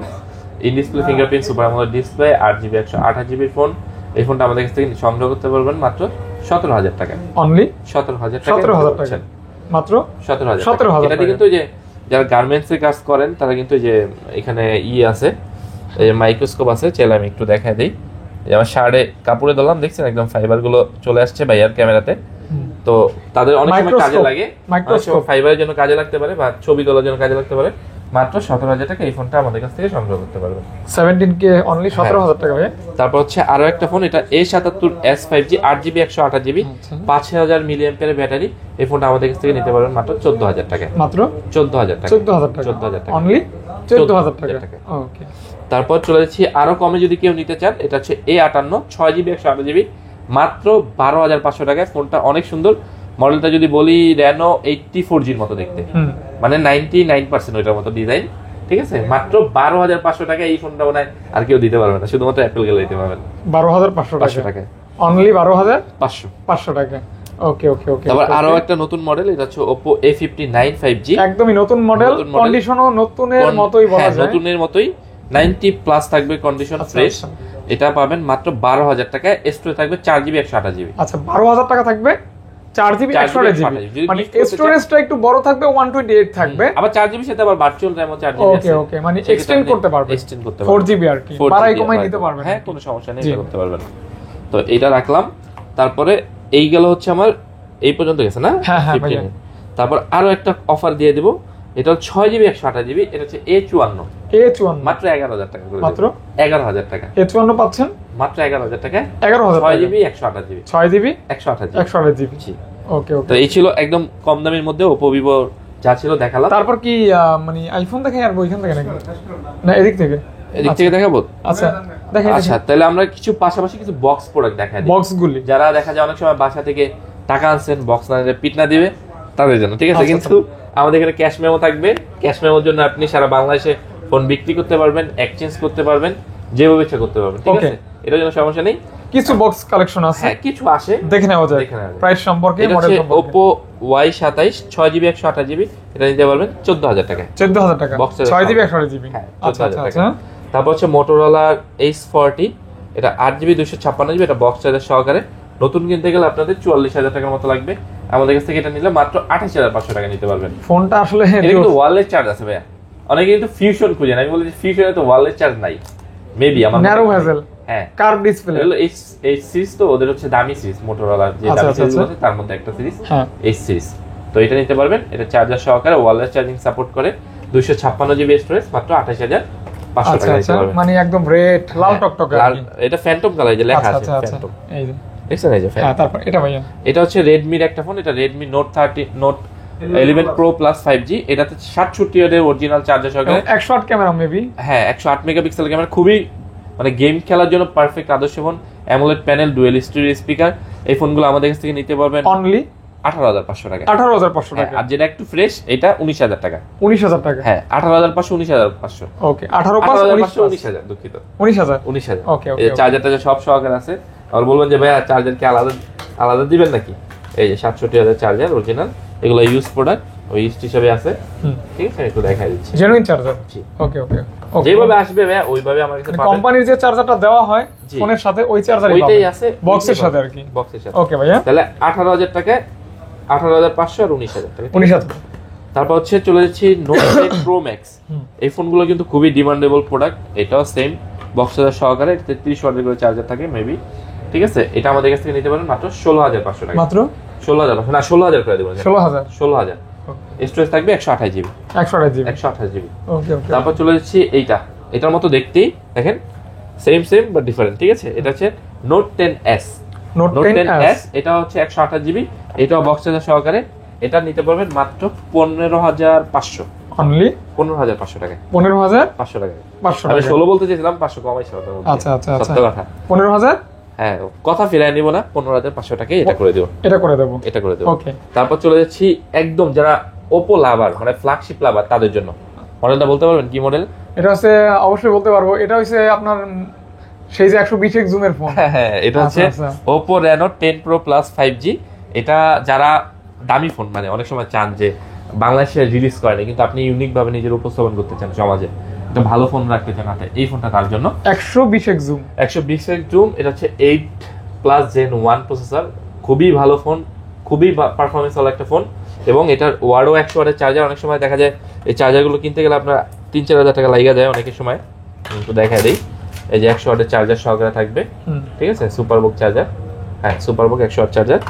in display fingerprint, super AMOLED display, 8GB 128GB phone. এই ফোনটা আমাদের কাছ থেকে সংগ্রহ করতে পারবেন মাত্র 17,000 টাকা। অনলি 17,000 টাকা, 17,000 টাকা মাত্র 17,000 টাকা। এটা কিন্তু যে যারা গার্মেন্টস এর কাজ করেন তারা কিন্তু যে এখানে আছে, এই মাইক্রোস্কোপ আছে, চাইলে আমি একটু দেখাই দেই। আমার শার্টে কাপড়ে দিলাম, দেখছেন একদম ফাইবার গুলো চলে আসছে ভাইয়ার ক্যামেরাতে। তো তাদের অনেক সময় কাজে লাগে, ফাইবারের জন্য কাজে লাগতে পারে বা ছবি তোলার জন্য কাজে লাগতে পারে। মাত্র 17,000 টাকা এই ফোনটা আমাদের কাছ থেকে সংগ্রহ করতে পারবেন। 17K অনলি 17,000 টাকা ভাই। তারপর হচ্ছে আরো একটা ফোন, এটা A77s 5G 8GB 128GB 5000 মিলিঅ্যাম্পিয়ারের battery. এই ফোনটা আমাদের কাছ থেকে নিতে পারবেন মাত্র 14,000 টাকা। মাত্র 14,000 টাকা। 14,000 টাকা অনলি 14,000 টাকা। ওকে, তারপর চলে যাচ্ছি আরো কমে যদি কেউ নিতে চান, এটা হচ্ছে A58 6GB 128GB মাত্র 12,500 টাকায়। ফোনটা অনেক সুন্দর, মডেলটা যদি বলি Reno 84Gর মতো দেখতে, মানে 99% ওইটার মতো ডিজাইন, ঠিক আছে। মাত্র 12,500 টাকা এই ফোনটা মনে হয় আর কেউ দিতে পারবে না, শুধুমাত্র অ্যাপল গেলে দিতে পারবেন 12,500 টাকা অনলি 12,500 টাকা। ওকে ওকে ওকে। তারপর আরো একটা নতুন মডেল, এটা হচ্ছে Oppo A59 5G, একদমই নতুন মডেল, কন্ডিশনও নতুনের মতোই বলা যায়, নতুনের মতোই 90 প্লাস থাকবে কন্ডিশন, ফ্রেশ। এটা পাবেন মাত্র 12,000 টাকায়। স্টোরেজ থাকবে 4GB 128GB। আচ্ছা, 12,000 টাকা থাকবে 4GB 128GB, মানে স্টোরেজটা একটু বড় থাকবে, 128 থাকবে, আবার 4GB সাথে আবার ভার্চুয়াল র‍্যামও 4GB আছে। ওকে ওকে, মানে এক্সটেন্ড করতে পারবে, 4GB আর কি, বাড়াই কমাই নিতে পারবেন। হ্যাঁ, কোনো সমস্যা নেই, এটা করতে পারবেন। তো এটা রাখলাম। তারপরে এই গেল হচ্ছে আমার এই পর্যন্ত গেছে না? হ্যাঁ হ্যাঁ ভাই। তারপর আরো একটা অফার দিয়ে দেব, এটা 6GB 128GB, এটা হচ্ছে A54 মাত্র 11,000 টাকা করে, মাত্র 11,000 টাকা। A54 পাচ্ছেন মাত্র 11,000 টাকায়, 11,000 6GB 128GB, 6GB 128GB। ওকে ওকে। তো এই ছিল একদম কম দামের মধ্যে Oppo Vivo যা ছিল দেখালাম। তারপর কি মানে আইফোন দেখাই আর ওইখান থেকে নাকি, না এদিক থেকে? এদিক থেকে দেখাবো। আচ্ছা দেখাই। আচ্ছা, তাহলে আমরা কিছু পাশাপাশি কিছু বক্স প্রোডাক্ট দেখাই দিই। বক্সগুলি যারা দেখা যায় অনেক সময় বাসা থেকে টাকা আনছেন, বক্স না দিলে পিট না দিবে, তাদের জন্য, ঠিক আছে। কিন্তু আমাদের এখানে ক্যাশ মেমো থাকবে। ক্যাশ মেমোর জন্য আপনি সারা বাংলাদেশে ফোন বিক্রি করতে পারবেন, এক্সচেঞ্জ করতে পারবেন, যেভাবে ইচ্ছা করতে পারবেন, ঠিক আছে। এটার জন্য সমস্যা নেই। কিছু বক্স কালেকশন আছে, হ্যাঁ কিছু আসে, দেখে নেওয়া যায় প্রাইস সম্পর্কে, মডেল সম্পর্কে। Oppo Y27 6GB 128GB, এটা নিতে পারবেন 14,000 টাকা। 14,000 টাকা 6GB 128GB। আচ্ছা আচ্ছা। তারপর হচ্ছে Motorola H40, এটা 8GB 256GB, এটা বক্স চার্জার সহকারে। নতুন কিনতে গেলে আপনাদের 44,000 টাকার মতো লাগবে। আমাদের কাছ থেকে এটা নিলে মাত্র 28,500 টাকা নিতে পারবেন। ফোনটা আসলে কিন্তু ওয়্যারলেস চার্জ আছে ভাইয়া, অনেকে কিন্তু ফিউশন খুঁজেন। আমি বলি যে ফিউশনে তো ওয়্যারলেস চার্জ নাই, মেবি আমার ন্যারো ভেজেল, হ্যাঁ কার্ভ ডিসপ্লে। এই সিরিজ তো ওদের হচ্ছে দামি সিরিজ, মোটরোলা যে দামি সিরিজ আছে তার মধ্যে একটা সিরিজ, হ্যাঁ এই সিরিজ। তো এটা নিতে পারবেন, এটা চার্জার সহকারে ওয়্যারলেস চার্জিং সাপোর্ট করে, 256GB স্টোরেজ, মাত্র 28,500 টাকা নিতে পারবেন। মানে একদম রেড লাল টকটকে, এটা ফ্যান্টম কালার যে লেখা আছে ফ্যান্টম, এই যে দেখছেন এই যে। হ্যাঁ, তারপর এটা ভাইয়া, এটা হচ্ছে রেডমির একটা ফোন, এটা Redmi note 11 Pro Plus 5G, এটাতে 67 ওয়াটের অরিজিনাল চার্জার সহকারে, 108 ক্যামেরা মেবি, হ্যাঁ 108 মেগাপিক্সেল ক্যামেরা, খুবই মানে গেম খেলার জন্য পারফেক্ট আদর্শ phone. AMOLED panel, dual stereo speaker. এই ফোনগুলো আমাদের কাছ থেকে নিতে পারবেন অনলি 18,500 টাকা। 18,500 টাকা। আর যেটা একটু ফ্রেশ, এটা 19,000 টাকা। 19,000 টাকা, হ্যাঁ 18,500 19,500। ওকে, 18,500 19,000, দুঃখিত 19,000। ওকে ওকে। এই চার্জারটা সব সহকারে আছে। আর বলবেন যে ভাইয়া চার্জার কি আলাদা দিবেন নাকি? এই যে 67,000 চার্জার অরিজিনাল, এগুলো ইউজ প্রোডাক্ট, ওই ইউজ হিসেবে আছে, ঠিক আছে। একটু দেখাই দিচ্ছি, জেনুইন চার্জার। ওকে ওকে। যেভাবে আসবে ভাইয়া ওইভাবে আমার কাছে পাবেন। কোম্পানির যে চার্জারটা দেওয়া হয় ফোনের সাথে, ওই চার্জারই পাবেন, ওইটাই আছে বক্সের সাথে আর কি, বক্সের সাথে। ওকে ভাইয়া, তাহলে 18,000 টাকায় 18,500 আর 19,000 টাকা, 19,000। তারপর হচ্ছে চলে যাচ্ছি Note 10 Pro Max। এই ফোনগুলো কিন্তু খুবই ডিমান্ডেবল প্রোডাক্ট। এটাও সেম বক্স চার্জার সহকারে, 30 ওয়াটের করে চার্জার থাকে মেবি, ঠিক আছে। এটা আমাদের কাছ থেকে নিতে পারেন মাত্র 16,500 টাকা। মাত্র 16,000 না, 16,000 করে দেব। 16,000 স্টোরেজ থাকবে 128GB। 128GB। ওকে ওকে। তারপর চলে যাচ্ছি এটার মতো দেখতেই, দেখেন সেম বাট ডিফারেন্ট, ঠিক আছে। এটা হচ্ছে Note 10s। Note 10s এটা হচ্ছে 128GB, এটাও বক্স চার্জার সহকারে। এটা নিতে পারবেন মাত্র 15,500 অনলি, 15,500 টাকা। 15,500 টাকা। 500 টাকা। আমি 16 বলতে চেয়েছিলাম, 500 কমাইছি ওটা। আচ্ছা আচ্ছা আচ্ছা, সত্য কথা। 15,000, হ্যাঁ কথা ফিরায় নিব না, 15,500 টাকায় এটা করে দেব। এটা করে দেব। ওকে। তারপর চলে যাচ্ছি একদম যারা Oppo লাভার, মানে ফ্ল্যাগশিপ লাভার, তাদের জন্য। মডেলটা বলতে পারবেন কি মডেল? এটা হচ্ছে অবশ্যই বলতে পারবো, এটা হচ্ছে আপনার সেই যে 120x জুমের ফোন। হ্যাঁ, এটা হচ্ছে Oppo Reno 10 Pro Plus 5G। এটা যারা দামি ফোন, মানে অনেক সময় চান যে বাংলাদেশে রিলিজ করে না, কিন্তু আপনি ইউনিক ভাবে নিজের উপস্থাপন করতে চান সমাজে, একটা ভালো ফোন রাখতে চান হাতে, এই ফোনটা তার জন্য। 120x জুম, এটা হচ্ছে 8+ Gen 1 প্রসেসর, খুবই ভালো ফোন, খুবই পারফরমেন্স ওয়ালা একটা ফোন। এবং এটার ওয়ার্ডও 100 ওয়াটের চার্জার। অনেক সময় দেখা যায় এই চার্জারগুলো কিনতে গেলে আপনার 3-4 হাজার টাকা লাগিয়ে যায় অনেকের সময়, তো দেখায় দেই। এই যে 100 ওয়াটের চার্জার সহকারে থাকবে, ঠিক আছে, সুপারবুক চার্জার, হ্যাঁ সুপারবুক 100 ওয়াট চার্জার।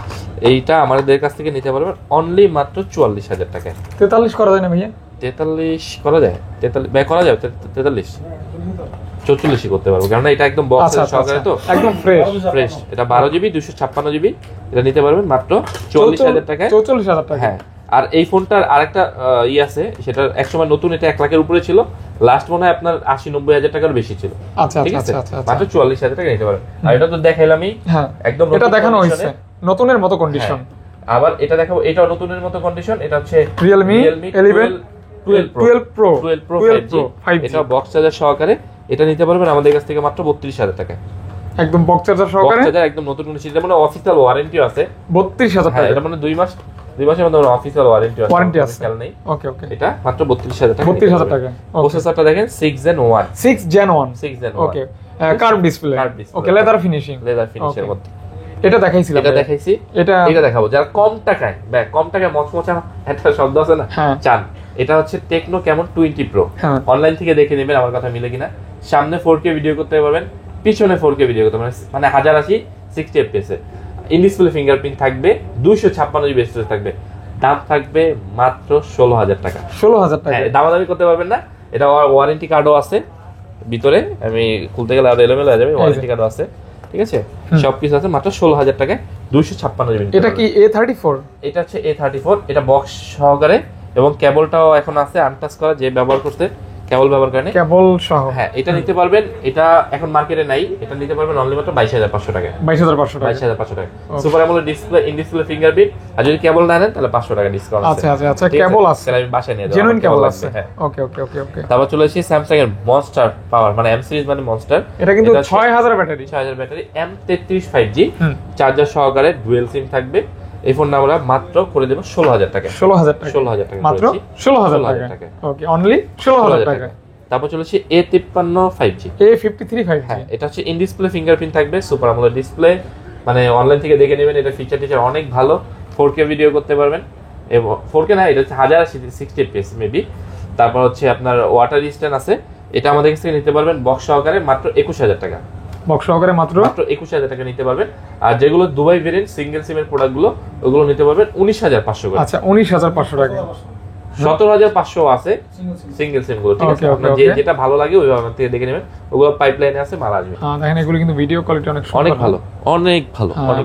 এইটা আমাদের কাছ থেকে নিতে পারবেন অনলি মাত্র 44,000 টাকায়। 43 করা যায় না ভাইয়া? 43 করা যায়, 43 ভাই করা যাবে, 43 44 করতে পারবো, কারণ এটা একদম বক্স সহকারে, তো একদম ফ্রেশ। এটা 12 জিবি 256 জিবি, এটা নিতে পারবেন মাত্র 44,000 টাকায়। 44,000 টাকা, হ্যাঁ। আর এই ফোনটার আরেকটা আছে, সেটা একসময় নতুন, এটা 1 লাখের উপরে ছিল, লাস্ট মনে হয় আপনার 80-90 টাকার বেশি ছিল। আচ্ছা ঠিক আছে, আচ্ছা, মাত্র 44,000 টাকা নিতে পারেন। আর এটা তো দেখাইলামই, হ্যাঁ একদম এটা দেখানো হয়েছে নতুনের মতো কন্ডিশন। আবার এটা দেখাবো, এটাও নতুনের মতো কন্ডিশন। এটা হচ্ছে Realme 11 12 Pro 5G, এটা বক্স চার্জার সহকারে। এটা নিতে পারবেন আমাদের কাছ থেকে মাত্র 32,000 টাকা, একদম বক্স চার্জার সহকারে, বক্স চার্জার একদম নতুন কন্ডিশন। এটা মানে অফিশিয়াল ওয়ারেন্টিও আছে 32,000 টাকা। এটা মানে 2 মাসের মধ্যে অফিশিয়াল ওয়ারেন্টি আছে, খেয়াল নেই। ওকে ওকে, এটা মাত্র 32,000 টাকা, 32,000 টাকা। প্রসেসরটা দেখেন 6 Gen 1, 6 Gen 1, ওকে, কার্ভ ডিসপ্লে, ওকে, লেদার ফিনিশিং, ফিনিশের মধ্যে। এটা দেখাইছিলাম, এটা দেখাইছি, এটা দেখাবো যারা কম টাকায়, মচমচা একটা শব্দ আছে না, চান। এটা হচ্ছে টেকনো ক্যামন 20 Pro, অনলাইন থেকে দেখে নেবেন আমার কথা মিলে কিনা। সামনে 4K ভিডিও করতে পারবেন, পিছনে 4K ভিডিও করতে পারবেন, মানে 1080 60 fps A. In display fingerprint থাকবে, 256 জিবি স্টোরেজ থাকবে। দাম থাকবে মাত্র 16,000 টাকা। 16,000 টাকা, দামাদামি করতে পারবেন না। এটা ওয়ারেন্টি কার্ডও আছে ভিতরে, আমি খুলতে গেলে আর এলোমেলো হয়ে যাবে, ওয়ারেন্টি কার্ডও আছে, ঠিক আছে, সবকিছু আছে। মাত্র 16,000 টাকায় 256 জিবি। এটা কি A34? এটা হচ্ছে A34, এটা বক্স সহকারে, এবং কেবলটাও এখন আছে আনটাচ করা, যে ব্যবহার করতে কেবল ব্যবহার করেন, কেবল সহ। হ্যাঁ, এটা নিতে পারবেন। এটা এখন মার্কেটে নাই, এটা নিতে পারবেন অনলি মাত্র 22,500 টাকা। 22,500 টাকা super AMOLED display, in display fingerprint. আর যদি কেবল না নেন তাহলে 500 টাকা ডিসকাউন্ট আছে। আচ্ছা, কেবল আছে, তাহলে আমি বাসায় নিয়ে যাব, জেনুইন কেবল আছে। হ্যাঁ, ওকে। তারপর চলে এসেছি স্যামসাং এর মনস্টার পাওয়ার, মানে এম সিরিজ মানে মনস্টার। এটা কিন্তু 6000 battery, 6000 battery, M33 5G charger সহকারে, ডুয়াল সিম থাকবে। এই ফোনটা আমরা মাত্র করে দেব 16,000 টাকা। 16,000 টাকা, মাত্র 16,000 টাকা। ওকে, অনলি 16,000 টাকা। তারপর চলেছি A53 5G, A53 5G, হ্যাঁ, এটা হচ্ছে ইন ডিসপ্লে ফিঙ্গারপ্রিন্ট থাকবে, সুপার অ্যামোলেড ডিসপ্লে, মানে অনলাইন থেকে দেখে নেবেন। এটা ফিচার অনেক ভালো, 4K ভিডিও করতে পারবেন, এবং 4K না, এটা হচ্ছে 1060 fps মেবি। তারপর হচ্ছে আপনার ওয়াটার রেজিস্ট্যান্ট আছে। এটা আমাদের কাছ থেকে নিতে পারবেন বক্স সহকারে মাত্র 21,000 টাকা। বক্স সহকারে মাত্র 21,000 টাকা নিতে পারবেন। আর যেগুলো দুবাই ভেরিয়েন্ট সিঙ্গেল সিমের প্রোডাক্টগুলো, ওগুলো নিতে পারবেন 19,500 করে। আচ্ছা, 19,500 টাকা। 17,500 আছে সিঙ্গেল সিম গুলো, ঠিক আছে। আপনার যেটা ভালো লাগে ওই আমার থেকে দেখে নেবেন, ওগুলো পাইপলাইনে আছে, মাল আসবে। হ্যাঁ, দেখেন এগুলো কিন্তু ভিডিও কোয়ালিটি অনেক ভালো, অনেক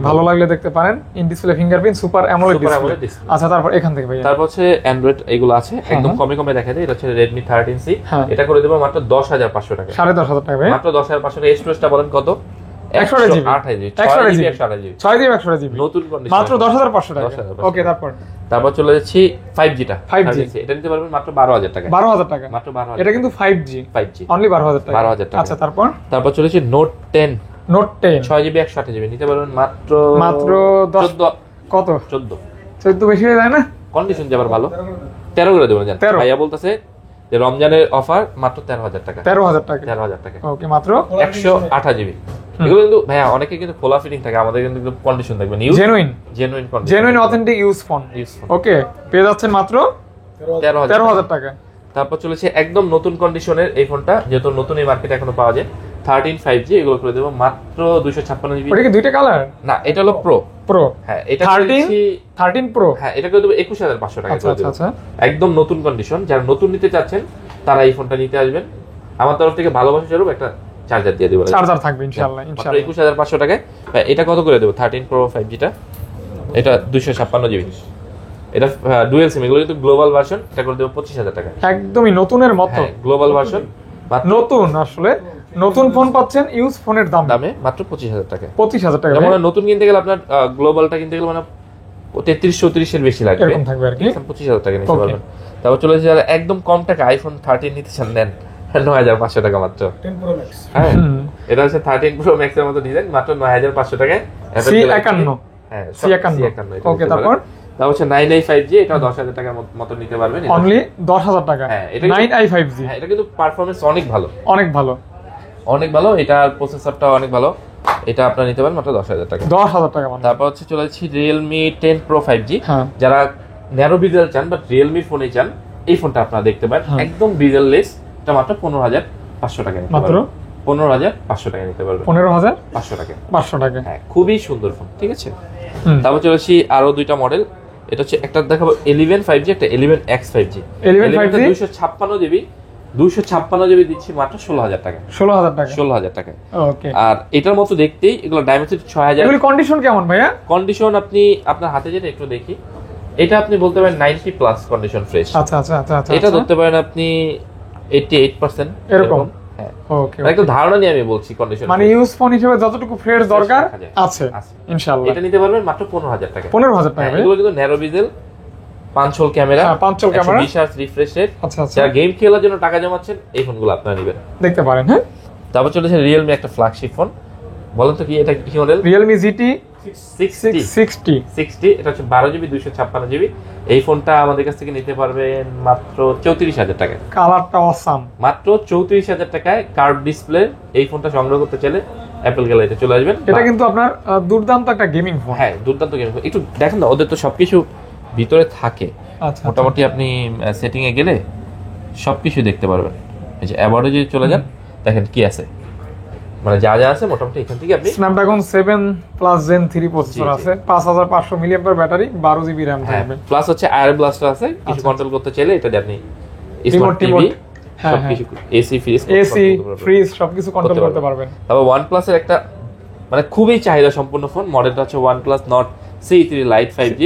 ভালো লাগলে দেখতে পারেন। In display fingerprint, super AMOLED display. আচ্ছা, তারপর এখান থেকে ভাই, তারপর হচ্ছে অ্যান্ড্রয়েড এগুলো আছে, একদম কমে দেখা যায়। এটা হচ্ছে Redmi 13C, এটা করে দেব মাত্র 10,500 টাকা। 10,500 টাকা ভাই, মাত্র 10,500 টাকা। স্টোরেজটা বলেন কত? 128 জিবি, 128 জিবি, নতুন কন্ডিশন, মাত্র 10,500 টাকা। ওকে, তারপর চলে যাচ্ছি 5G টা, 5G এটা নিতে পারবেন মাত্র 12,000 টাকা। 12,000 টাকা, মাত্র 12,000। এটা কিন্তু 5G অনলি 12,000 টাকা। 12,000 টাকা। আচ্ছা, তারপর চলেছি Note 10, 6GB 128GB নিতে পারবেন মাত্র 14 কত? 14 বেশি হয়ে যায় না? কন্ডিশন যাবার ভালো, 13 করে দেবেন। জান ভাইয়া বলতেছে যে রমজানের অফার মাত্র 13,000 টাকা। 13,000 টাকা, 13,000 টাকা। ওকে, মাত্র 128GB। এগুলো কিন্তু ভাইয়া অনেকে কিন্তু খোলা ফিটিং থাকে, আমাদের কিন্তু কন্ডিশন থাকবে genuine condition, genuine authentic use phone. Okay, পেয়ে যাচ্ছেন মাত্র 13,000 টাকা। তারপর চলেছে একদম নতুন কন্ডিশনের এই ফোনটা, যেহেতু নতুন এই মার্কেটে এখনো পাওয়া যায়, 13 5G, এগুলো করে দেবো মাত্র 256GB। ওটা কি দুইটা কালার? না, এটা হলো প্রো। হ্যাঁ, এটা 13 প্রো, হ্যাঁ, এটা করে দেবো 21,500 টাকা করে দেবো। আচ্ছা, একদম নতুন কন্ডিশন। যারা নতুন নিতে চাচ্ছেন তারা এই ফোনটা নিতে আসবেন। আমার তরফ থেকে ভালোবাসা স্বরূপ একটা চার্জার দিয়ে দেবো, চার্জার থাকবে ইনশাআল্লাহ। 21,500 টাকায়। এটা কত করে দেবো? 13 প্রো 5G টা, এটা 256GB, এটা ডুয়াল সিম, এগুলো কিন্তু গ্লোবাল ভার্সন, এটা করে দেবো 25,000 টাকা। একদমই নতুনের মতো গ্লোবাল ভার্সন, নতুন। আসলে নতুন ফোন পাচ্ছেন ইউজ ফোনের দামে মাত্র 25,000 টাকা। 25,000 টাকা। মানে নতুন কিনতে গেলে আপনার গ্লোবালটা কিনতে গেলে মানে 33-34 এর বেশি লাগবে, এরকম থাকবে আর কি। 25,000 টাকা নিতে পারবেন। তারপর চলে যারা একদম কম টাকা আইফোন 13 নিতে চান, নেন 9,500 টাকা মাত্র। 10 Pro Max, হ্যাঁ, এটা হচ্ছে 13 Pro Max এর মতো ডিজাইন, মাত্র 9,500 টাকায়। C51, হ্যাঁ, C51। ওকে, তারপর হচ্ছে 9i 5G, এটা 10,000 টাকার মতো নিতে পারবেন, অনলি 10,000 টাকা। হ্যাঁ, এটা 9i 5G, হ্যাঁ, এটা কিন্তু পারফরম্যান্স অনেক ভালো, অনেক ভালো। এটার প্রসেসরটা অনেক ভালো। এটা আপনারা নিতে পারেন মাত্র 10,000 টাকা। 10,000 টাকা। তারপর হচ্ছে চলে যাচ্ছি Realme 10 Pro 5G, যারা ন্যারো বিজেল চান বাট Realme ফোনে চান, এই ফোনটা আপনারা দেখতে পারেন, একদম বিজেললেস। এটা মাত্র 15,500 টাকা, মাত্র 15,500 টাকা নিতে পারবেন। 15,500 টাকা। 500 টাকা। হ্যাঁ, খুবই সুন্দর ফোন, ঠিক আছে। তারপর চলে আসি আরো দুইটা মডেল। এটা হচ্ছে একটা দেখাবো 11 5G, একটা 11X 5G। 11 5G 256 জিবি দিচ্ছি মাত্র 16,000 টাকা। 16,000 টাকা। 16,000 টাকা। ওকে। আর এটার মতো দেখতেই এগুলো ডায়মেনশন 6000। এগুলি কন্ডিশন কেমন ভাইয়া? কন্ডিশন আপনি আপনার হাতে যেটা একটু দেখি, এটা আপনি বলতে পারেন 90 প্লাস কন্ডিশন ফ্রেশ। আচ্ছা আচ্ছা আচ্ছা আচ্ছা। এটা ধরতে পারেন আপনি 88% এরকম। হ্যাঁ, ওকে। একটা ধারণা নিয়ে আমি বলছি কন্ডিশন, মানে ইউজ ফোন হিসেবে যতটুকু ফ্রেশ দরকার আছে ইনশাআল্লাহ। এটা নিতে পারবেন মাত্র 15,000 টাকা। 15,000 টাকা। এগুলো কিন্তু ন্যারো বেজেল, 5 whole camera, 5 whole camera, 20 hertz refresh rate. আচ্ছা আচ্ছা। যারা গেম খেলার জন্য টাকা জমাচ্ছেন এই ফোনগুলো আপনারা নেবেন, দেখতে পারেন। হ্যাঁ, তারপর চলেছে Realme একটা ফ্ল্যাগশিপ ফোন। বলেন তো কি এটা কি মডেল? Realme GT 60। এটা হচ্ছে 12GB 256GB। এই ফোনটা আমাদের কাছ থেকে নিতে পারবেন মাত্র 34,000 টাকায়। কালারটা অসাম। মাত্র 34,000 টাকায় কার্ভ ডিসপ্লে এই ফোনটা সংগ্রহ করতে চাইলে অ্যাপল গ্যালারিতে চলে আসবেন। এটা কিন্তু আপনার দুর্দান্ত একটা গেমিং ফোন। হ্যাঁ, দুর্দান্ত গেমিং ফোন। একটু দেখেন না, ওদের তো সবকিছু ভিতরে থাকে। আচ্ছা, মোটামুটি আপনি সেটিং এ গেলে সবকিছু দেখতে পারবেন। এই যে অ্যাবাউটে যদি চলে যান, দেখেন কি আছে, মানে যা যা আছে মোটামুটি এখান থেকে আপনি। Snapdragon 7 Plus Gen 3 প্রসেসর আছে, 5500 মিলিঅ্যাম্পিয়ার ব্যাটারি, 12GB RAM থাকবে। প্লাস হচ্ছে আয়ার ব্লাস্টার আছে, কিছু কন্ট্রোল করতে চাইলে এটা দিয়ে আপনি স্মার্ট টিভি সবকিছু, এসি ফ্রিজ সবকিছু কন্ট্রোল করতে পারবেন। তবে OnePlus এর একটা মানে খুবই চাহিদা সম্পন্ন ফোন, মডেলটা হচ্ছে OnePlus Nord C3 Lite 5G,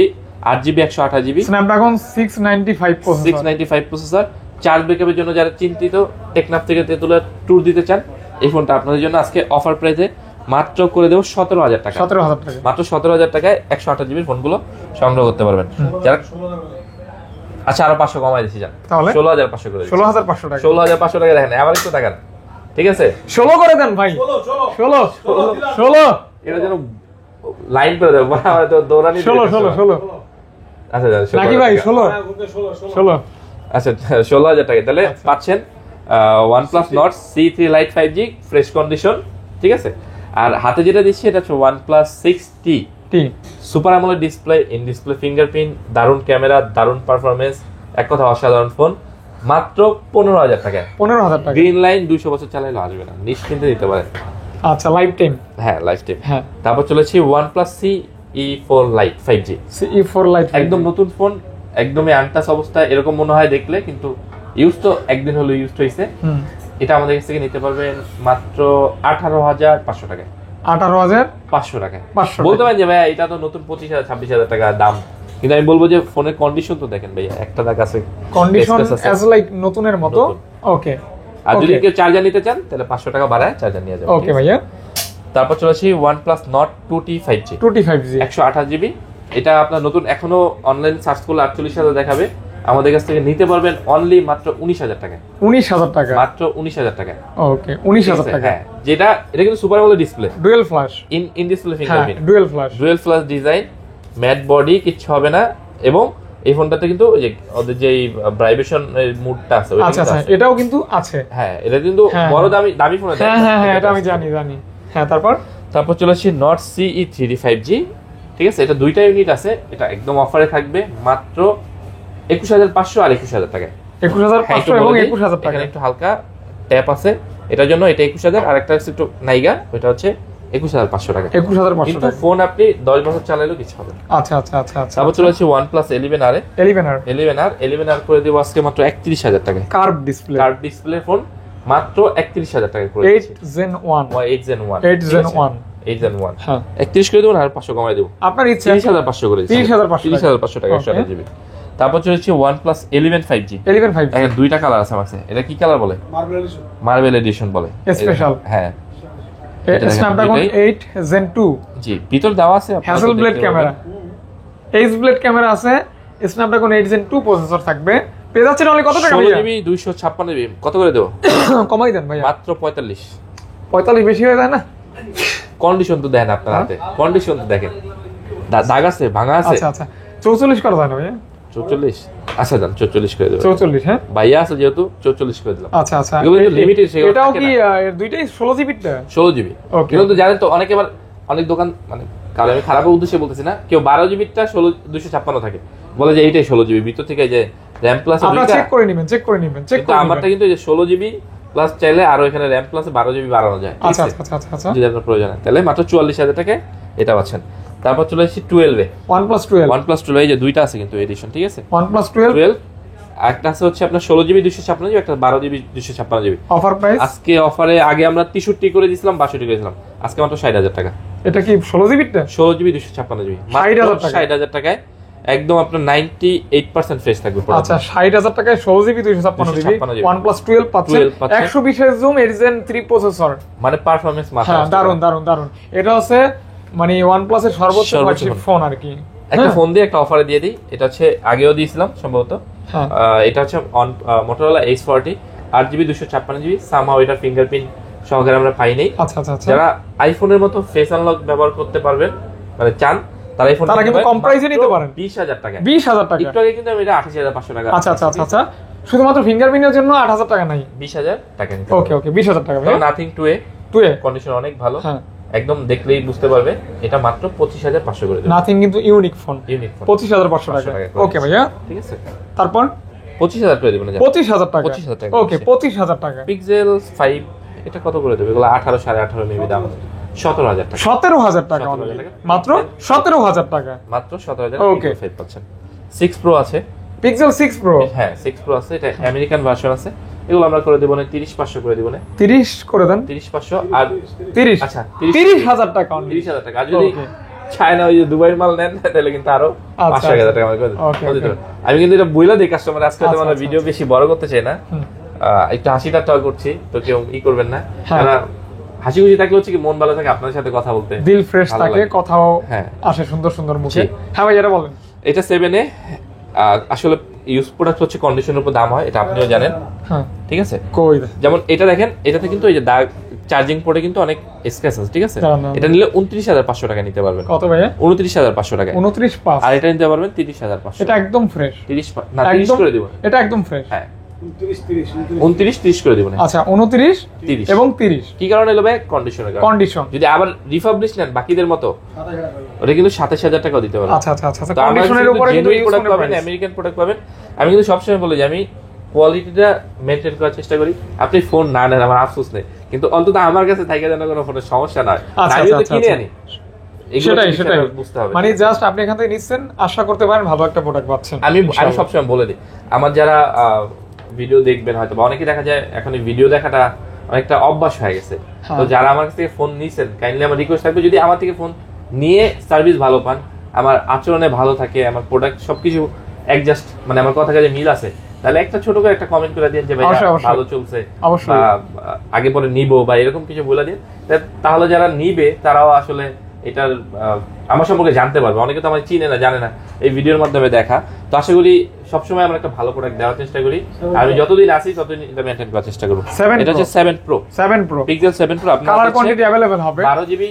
8GB 128GB, Snapdragon 695 processor. Charge ব্যাকআপের জন্য যারা চিন্তিত, টেকনাফ থেকে তেতুলিয়া ট্যুর দিতে চান, এই ফোনটা আপনাদের জন্য আজকে অফার প্রাইসে মাত্র করে দেবো 17,000 টাকা। 17,000 টাকা। মাত্র 17,000 টাকায় 128GB ফোনগুলো সংগ্রহ করতে পারবেন। যারা আচ্ছা আরো 500 কমাই দিচ্ছি, যান তাহলে 16,500 করে। 16,500 টাকা। 16,500 টাকা দেখেন, আবার একটু টাকা, ঠিক আছে 16 করে দেন ভাই। 16 এটা যেন লাইন করে দেবো, আমার তো দৌড়ানি। 16 আচ্ছা নাকি ভাই? 16 আচ্ছা 16,000 টাকা তাহলে পাচ্ছেন OnePlus Nord C3 Lite 5G fresh condition, ঠিক আছে। আর হাতে যেটা দিচ্ছি এটা হচ্ছে OnePlus 6T super AMOLED display, in display fingerprint, দারুণ ক্যামেরা, দারুণ পারফরমেন্স, এক কথা অসাধারণ ফোন, মাত্র 15,000 টাকায়। 15,000 টাকা। গ্রিন লাইন 200 বছর চালাইলে আসবে না, নিশ্চিন্তে দিতে পারেন। আচ্ছা, লাইফ টাইম। হ্যাঁ, লাইফ টাইম। হ্যাঁ, তারপর চলেছি OnePlus CE4 Lite 5G। CE4 Lite একদম নতুন ফোন, একদমই আনটাচ অবস্থায় এরকম মনে হয় দেখলে, কিন্তু ইউজ তো একদিন হলো ইউজ হয়েছে। এটা আমাদের কাছ থেকে নিতে পারবেন মাত্র 18,500 টাকায়। 18,500 টাকায়। বলতে পারেন যে ভাই এটা তো নতুন 25,000 26,000 টাকা দাম, কিন্তু আমি বলবো যে ফোনের কন্ডিশন তো দেখেন ভাই, একটা দাগ আছে, কন্ডিশন অ্যাজ লাইক নতুনের মতো। ওকে। আর যদি কেউ চার্জার নিতে চান তাহলে 500 টাকা বাড়ায় চার্জার নিয়ে যাবেন। ওকে ভাইয়া। তারপর চলেছি OnePlus Nord 2T 5G। 128GB। এটা আপনার নতুন, এখনো অনলাইন সার্চ করলে 48,000 দেখাবে। আমাদের কাছ থেকে নিতে পারবেন অনলি মাত্র 19,000 টাকা। 19,000 টাকা। মাত্র 19,000 টাকা। ওকে, 19,000 টাকা। হ্যাঁ, যেটা এটা কিন্তু super AMOLED display, dual flash, in display fingerprint, dual flash design, matte body, কিচ্ছু হবে না। এবং এই ফোনটাতে কিন্তু ওই যে ওদের যে ভাইব্রেশন মুডটা আছে, আচ্ছা আচ্ছা, এটাও কিন্তু আছে। হ্যাঁ, এটা কিন্তু বড় দামি ফোন। হ্যাঁ, এটা আমি জানি। হ্যাঁ, তারপর চলে আসি Nord CE3 5G, ঠিক আছে। এটা দুইটা ইউনিট আছে, এটা একদম অফারে থাকবে মাত্র 21,500 আর 21,000 টাকায়। 21,500 এবং 21,000 টাকা। এখানে একটু হালকা ট্যাপ আছে, এটার জন্য এটা 21,000, আর একটা একটু নাইগা, ওটা হচ্ছে 21,500 টাকা। 21,500 কিন্তু টাকা। ফোন আপনি 10 বছর চালালেও কিছু হবে না। আচ্ছা। তারপর চলে আসি OnePlus 11R করে দেবো আজকে মাত্র 31,000 টাকায়। কার্ভ ডিসপ্লে ফোন মাত্র 31,000 টাকায় করে দিচ্ছি। 8 Gen 1 8 Gen 1 হ্যাঁ, 31 করে দেবো আর 500 কমাই দেবো, আপনার ইচ্ছা। 30,500 করে দিচ্ছি। 30,500 টাকা 128GB। তারপর চলেছি OnePlus 11 5G। এখানে দুইটা কালার আছে আমার কাছে। এটা কি কালার বলে? মার্বেল এডিশন বলে, স্পেশাল। হ্যাঁ, Snapdragon 8 Gen 2। জি, ভিতর দেওয়া আছে হ্যাসেলব্লেড ক্যামেরা, এইচব্লেড ক্যামেরা আছে। Snapdragon 8 Gen 2 প্রসেসর থাকবে। পেয়ে যাচ্ছেন অনলি কত টাকা ভাইয়া? 16GB 256GB। কত করে দেবো? কমাই দেন ভাইয়া। মাত্র 45। 45 বেশি হয়ে যায় না? কন্ডিশন তো দেখেন আপনার হাতে, কন্ডিশন তো দেখেন, দাগ আছে, ভাঙা আছে। আচ্ছা, 44 করা যায় না ভাইয়া? 44। আচ্ছা, যান 44 করে দেবো। 44, হ্যাঁ ভাইয়া আছে যেহেতু 44 করে দিলাম। আচ্ছা। এগুলো কিন্তু লিমিটেড, এটাও কি এর দুইটাই 16GB টা? 16GB। কিন্তু তো জানেন তো অনেকে আবার অনেক দোকান, মানে কারণ আমি খারাপ উদ্দেশ্যে বলতেছি না, কেউ 12GB টা 256 থাকে, বলে যে এইটাই 16GB, ভিতর থেকে যে RAM প্লাস আপনারা চেক করে নেবেন। আমারটা কিন্তু এই যে 16GB প্লাস চাইলে আরো এখানে র্যাম প্লাস 12 GB বাড়ানো যায়। আচ্ছা আচ্ছা আচ্ছা আচ্ছা, যদি আপনার প্রয়োজন হয় তাহলে মাত্র 44,000 টাকায় এটা পাচ্ছেন। তারপর চলে আসছি 12 এ OnePlus 12 এই যে দুইটা আছে কিন্তু এডিশন, ঠিক আছে? OnePlus 12 একটা আছে হচ্ছে আপনার 16GB 256GB, একটা 12GB 256GB। অফার প্রাইস আজকে অফারে আগে আমরা 63 করে দিয়েছিলাম, 62 করে দিয়েছিলাম, আজকে মাত্র 60,000 টাকা। এটা কি 16GB টা? 16GB 256GB 60,000 টাকায় একদম আপনার 98% ফ্রেশ থাকবে। আচ্ছা 60,000 টাকায় 16GB 256GB OnePlus 12 পাচ্ছেন, 120 Hz জুম, Ryzen 3 প্রসেসর, মানে পারফরম্যান্স মাথা। হ্যাঁ দারুন দারুন দারুন। এটা হচ্ছে মানে OnePlus এর সর্বোচ্চ ফ্ল্যাগশিপ ফোন আর কি। একটা ফোন দিয়ে একটা অফারে দিয়ে দিই, এটা হচ্ছে আগেও দিয়েছিলাম সম্ভবত। এটা হচ্ছে Motorola X40 8GB 256GB, somehow এটা ফিঙ্গারপ্রিন্ট সহকারে আমরা পাই নাই। আচ্ছা আচ্ছা আচ্ছা, যারা আইফোনের মতো ফেস আনলক ব্যবহার করতে পারবেন মানে চান, তারা এই ফোন তারা কিন্তু কম প্রাইসে নিতে পারেন। 20,000 টাকা। 20,000 টাকা। একটু আগে কিন্তু আমি এটা 28,500 টাকা। আচ্ছা আচ্ছা আচ্ছা আচ্ছা, শুধুমাত্র ফিঙ্গারপ্রিন্টের জন্য 8,000 টাকা নাই, 20,000 টাকা নিতে। ওকে ওকে 20,000 টাকা। ভাই নাথিং 2A কন্ডিশন অনেক ভালো, হ্যাঁ একদম দেখলেই বুঝতে পারবে। এটা মাত্র 25,500 করে দেব। নাথিং কিন্তু ইউনিক ফোন, 25,500 টাকা। ওকে ভাইয়া, ঠিক আছে। তারপর 25,000 করে দেবেন। 25,000 টাকা, 25,000 টাকা। ওকে 25,000 টাকা। পিক্সেল 5 এটা কত করে দেবে? এগুলো 18 18.5 মেবি দাম। 17,000 টাকা। 17,000 টাকা মাত্র, 17,000 টাকা মাত্র 17,000। ওকে 5 পাচ্ছেন। 6 Pro আছে, পিক্সেল 6 Pro, হ্যাঁ 6 Pro আছে, এটা আমেরিকান ভার্সন আছে। এগুলো আমরা করে দেব না 30,500 করে দেব না। 30 করে দেন, 30,500 আর 30, আচ্ছা 30,000 টাকা, 30,000 টাকা। আর যদি চায়না ওই যে দুবাইয়ের মাল নেন তাহলে কিন্তু আরো 5,000 টাকা করে দেব। আমি কিন্তু এটা বইলা দেই কাস্টমার, আজকে তো মানে ভিডিও বেশি বড় করতে চাই না, একটু হাসি ঠাট্টা করছি, তো কেউ করবেন না। কারণ হাসি খুশি থাকলে হচ্ছে কি মন ভালো থাকে, আপনার সাথে কথা বলতে দিল ফ্রেশ থাকে, কথাও আসে সুন্দর সুন্দর মুখে। হ্যাঁ ভাই এটা বলেন। এটা 7 এ আসলে ইউজ প্রোডাক্ট হচ্ছে কন্ডিশনের উপর দাম হয়, এটা আপনিও জানেন, হ্যাঁ ঠিক আছে। কই যেমন এটা দেখেন, এটাতে কিন্তু এই যে দাগ চার্জিং পোর্টে কিন্তু অনেক স্ক্র্যাচ আছে, ঠিক আছে। এটা নিলে 29,500 টাকা নিতে পারবেন। কত ভাই? 29,500 টাকা। 29,500। আর এটা নিতে পারবেন 30,500। এটা একদম ফ্রেশ। 30 না 30 করে দিব। এটা একদম ফ্রেশ, হ্যাঁ 29 30 করে দিব না। আচ্ছা 29 30 এবং 30 কি কারণে হলো ভাই? কন্ডিশনের কারণে। কন্ডিশন যদি আবার রিফাবলিশ নেন বাকিদের মতো, ওটা কিন্তু 27,000 টাকা দিতে পারবেন। আচ্ছা আচ্ছা আচ্ছা, কন্ডিশনের উপরে কিন্তু ইউজ প্রোডাক্ট পাবেন, আমেরিকান প্রোডাক্ট পাবেন। আমি কিন্তু সবসময় বলি যে আমি কোয়ালিটিটা মেইনটেইন করার চেষ্টা করি। আপনি ফোন না নেন আমার আফসোস নেই, কিন্তু অন্তত আমার কাছে থাকে যেন কোনো ফোনের সমস্যা না হয়, আমি তো কিনে আনি। সেটাই সেটাই বুঝতে হবে। মানে জাস্ট আপনি এখান থেকে নিচ্ছেন, আশা করতে পারেন ভালো একটা প্রোডাক্ট পাচ্ছেন। আমি সবসময় বলে দিই, আমার যারা ভিডিও দেখবেন হয়তো বা অনেকে দেখা যায় এখন এই ভিডিও দেখাটা অনেকটা অভ্যাস হয়ে গেছে, তো যারা আমার কাছ থেকে ফোন নিছেন কাইন্ডলি আমার রিকোয়েস্ট থাকবে, যদি আমার থেকে ফোন নিয়ে সার্ভিস ভালো পান, আমার আচরণে ভালো থাকে, আমার প্রোডাক্ট সবকিছু অ্যাডজাস্ট মানে আমার কথা কাজে মিল আছে, তাহলে একটা ছোট করে একটা কমেন্ট করে দিন যে ভাই ভালো চলছে, বা আগে পরে নিবো বা এরকম কিছু বলে দিন। তাহলে যারা নিবে তারাও আসলে এটার আমার সম্পর্কে জানতে পারবে। অনেকে তো আমার চিনে না, জানে না, এই ভিডিওর মাধ্যমে দেখা। তো আশা করি সবসময় আমরা একটা ভালো প্রোডাক্ট দেওয়ার চেষ্টা করি, আমি যতদিন আসি ততদিন এটা মেইনটেইন করার চেষ্টা করব। এটা হচ্ছে 7 Pro, পিক্সেল 7 Pro। আপনার কালার কোয়ান্টিটি अवेलेबल হবে। 12GB